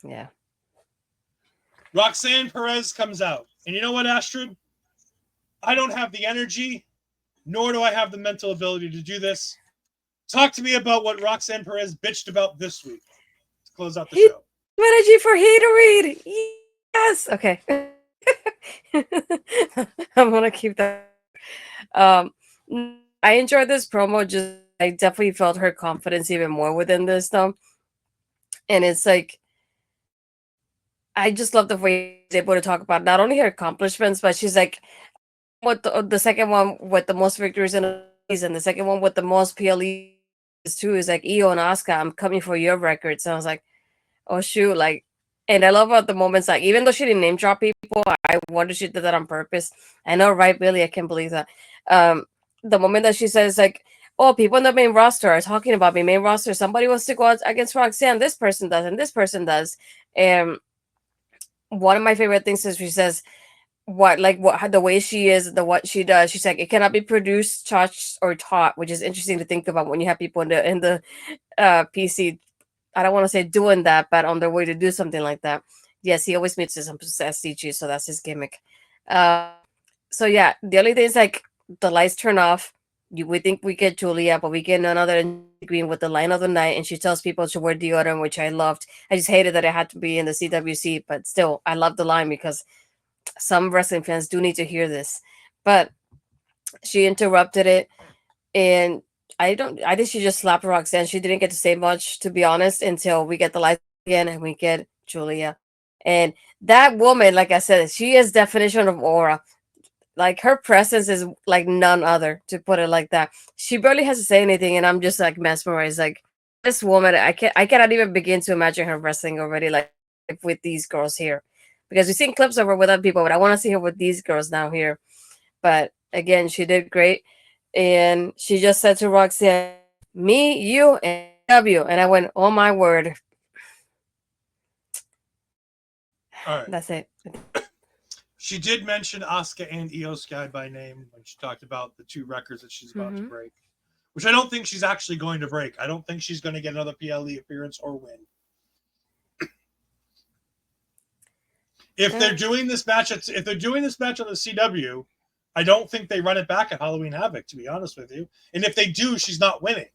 Yeah. Roxanne Perez comes out. And you know what, Astrid? I don't have the energy, nor do I have the mental ability to do this. Talk to me about what Roxanne Perez bitched about this week to close out the show. Energy for Haterade. Yes. Okay. I'm gonna keep that. I enjoyed this promo. Just I definitely felt her confidence even more within this though, and it's like I just love the way she's able to talk about not only her accomplishments, but she's like, what the second one with the most victories in the season, the second one with the most PLEs too is like Io and Asuka. I'm coming for your records. And I was like, oh shoot, like, and I love about the moments like even though she didn't name drop people, I wonder she did that on purpose. I know, right, Billy? I can't believe that. The moment that she says like, oh, people in the main roster are talking about me. Main roster, somebody wants to go out against Roxanne. This person does, and this person does. And one of my favorite things is she says, what the way she is, what she does. She's like, it cannot be produced, touched, or taught, which is interesting to think about when you have people in the PC. I don't want to say doing that, but on their way to do something like that. Yes, he always meets some SCG, so that's his gimmick. So yeah, the only thing is like the lights turn off. We think we get Giulia, but we get another green with the line of the night, and she tells people to wear deodorant, which I loved. I just hated that it had to be in the CWC, but still, I love the line because some wrestling fans do need to hear this. But she interrupted it, and I think she just slapped Roxanne. She didn't get to say much, to be honest, until we get the lights again and we get Giulia. And that woman, like I said, she is definition of aura. Like her presence is like none other, to put it like that. She barely has to say anything, and I'm just like mesmerized. Like this woman, I cannot even begin to imagine her wrestling already, like with these girls here. Because we've seen clips of her with other people, but I want to see her with these girls now here. But again, she did great. And she just said to Roxanne, me, you, and W. And I went, oh my word. All right. That's it. She did mention Asuka and Io Sky by name when she talked about the 2 records that she's about to break, which I don't think she's actually going to break. I don't think she's going to get another PLE appearance or win. If they're doing this match on the CW, I don't think they run it back at Halloween Havoc, to be honest with you. And if they do, she's not winning.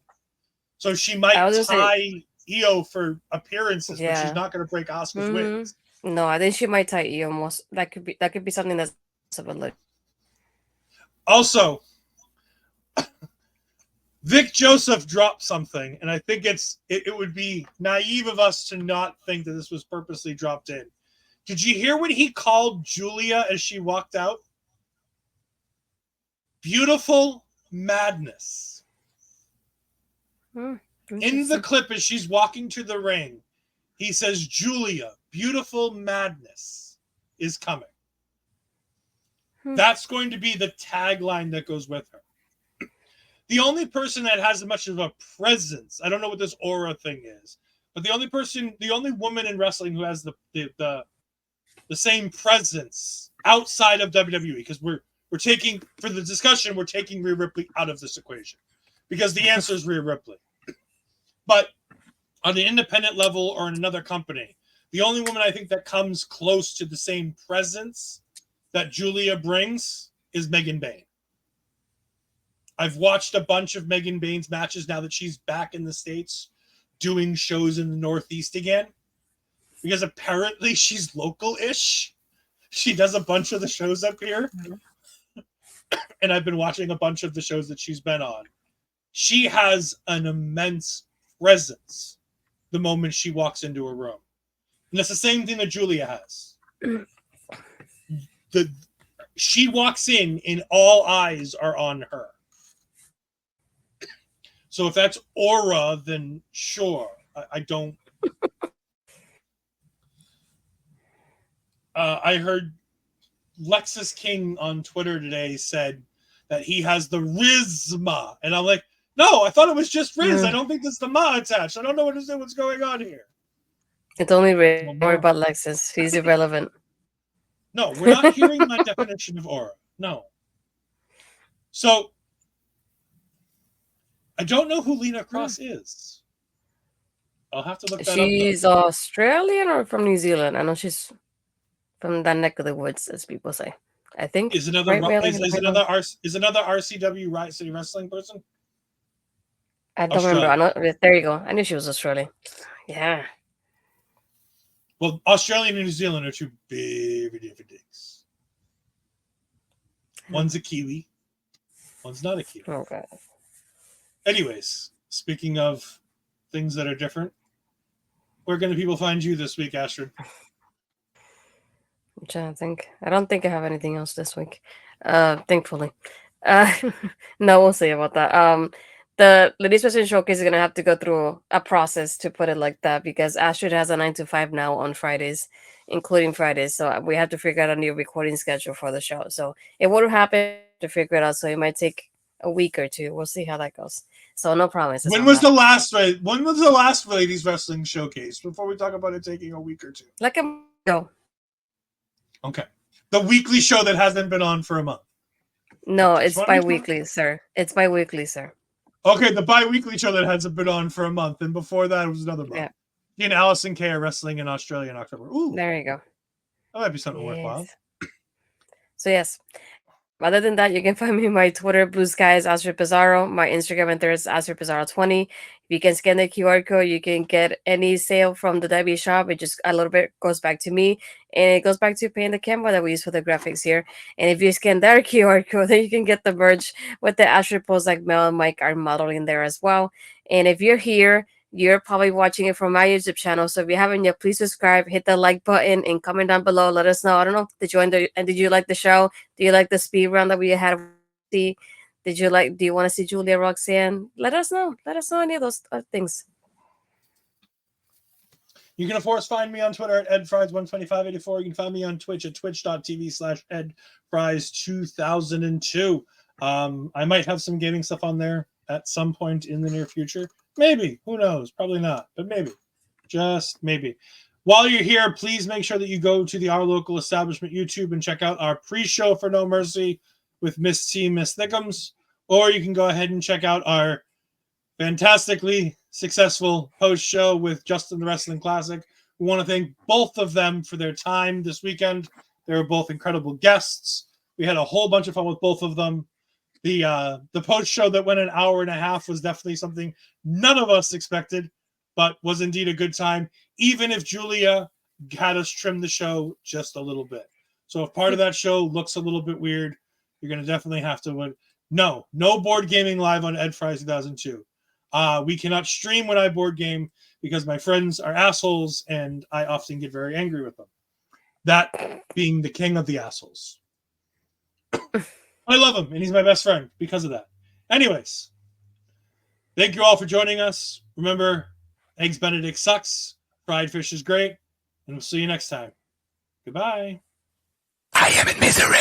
So she might tie Io for appearances, but she's not going to break Asuka's wins. No, I think she might tie Io most. That could be something that's possible. Also, Vic Joseph dropped something, and I think it would be naive of us to not think that this was purposely dropped in. Did you hear what he called Giulia as she walked out? Beautiful madness. In the clip as she's walking to the ring, he says, Giulia, beautiful madness is coming. That's going to be the tagline that goes with her. The only person that has much of a presence, I don't know what this aura thing is, but the only woman in wrestling who has the same presence outside of WWE, because we're taking, for the discussion, we're taking Rhea Ripley out of this equation because the answer is Rhea Ripley. But on the independent level or in another company, the only woman I think that comes close to the same presence that Giulia brings is Megan Bayne. I've watched a bunch of Megan Bayne's matches now that she's back in the States doing shows in the Northeast again, because apparently she's local-ish. She does a bunch of the shows up here. And I've been watching a bunch of the shows that she's been on. She has an immense presence the moment she walks into a room. And that's the same thing that Giulia has. She walks in and all eyes are on her. So if that's aura, then sure. I don't... I heard Lexis King on Twitter today said that he has the Rizma. And I'm like, no, I thought it was just Riz. I don't think there's the Ma attached. I don't know what's going on here. It's only Riz. Don't worry about Lexis. He's irrelevant. No, we're not hearing my definition of aura. No. So, I don't know who Lena Cross is. I'll have to look that up. She's Australian or from New Zealand? I know she's from that neck of the woods, as people say. I think. Is another RCW Riot City Wrestling person? I don't remember. I know, there you go. I knew she was Australian. Yeah. Well, Australia and New Zealand are two very different things. One's a Kiwi. One's not a Kiwi. Okay. Anyways, speaking of things that are different, where can people find you this week, Astrid? I'm trying to think. I don't think I have anything else this week. Thankfully. No, we'll see about that. The Ladies Wrestling Showcase is gonna have to go through a process, to put it like that, because Astrid has a 9 to 5 now on Fridays, including Fridays. So we have to figure out a new recording schedule for the show. So it would happen to figure it out. So it might take a week or two. We'll see how that goes. So no promises. When was the last Ladies Wrestling Showcase? Before we talk about it taking a week or two. Like a month ago. Okay. The weekly show that hasn't been on for a month. No, it's bi-weekly, sir. It's bi-weekly, sir. Okay, the bi-weekly show that hasn't been on for a month, and before that it was another month. Yeah. Me and Allison Kay are wrestling in Australia in October. Ooh, there you go. That might be something worthwhile. So yes. Other than that, you can find me on my Twitter, Blue Skies, Astrid Pizarro. My Instagram and Threads, Astrid Pizarro 20. If you can scan the QR code, you can get any sale from the W shop. It just a little bit goes back to me, and it goes back to paying the camera that we use for the graphics here. And if you scan their QR code, then you can get the merch with the Astrid pose like Mel and Mike are modeling there as well. And if you're here, you're probably watching it from my YouTube channel. So if you haven't yet, please subscribe, hit the like button, and comment down below. Let us know. I don't know. Did you like the show? Do you like the speed round that we had? Do you want to see Giulia, Roxanne? Let us know. Let us know any of those things. You can, of course, find me on Twitter at edfries12584. You can find me on Twitch at twitch.tv/edfries2002. I might have some gaming stuff on there at some point in the near future. Maybe. Who knows? Probably not. But maybe. Just maybe. While you're here, please make sure that you go to the Our Local Establishment YouTube and check out our pre-show for No Mercy with Miss T, Miss Thickums. Or you can go ahead and check out our fantastically successful post-show with Justin the Wrestling Classic. We want to thank both of them for their time this weekend. They were both incredible guests. We had a whole bunch of fun with both of them. The post show that went an hour and a half was definitely something none of us expected, but was indeed a good time, even if Giulia had us trim the show just a little bit. So if part of that show looks a little bit weird, you're going to definitely have to... No board gaming live on Ed Fries 2002. We cannot stream when I board game because my friends are assholes and I often get very angry with them. That being the king of the assholes. I love him, and he's my best friend because of that. Anyways, thank you all for joining us. Remember, Eggs Benedict sucks, fried fish is great, and we'll see you next time. Goodbye. I am in misery.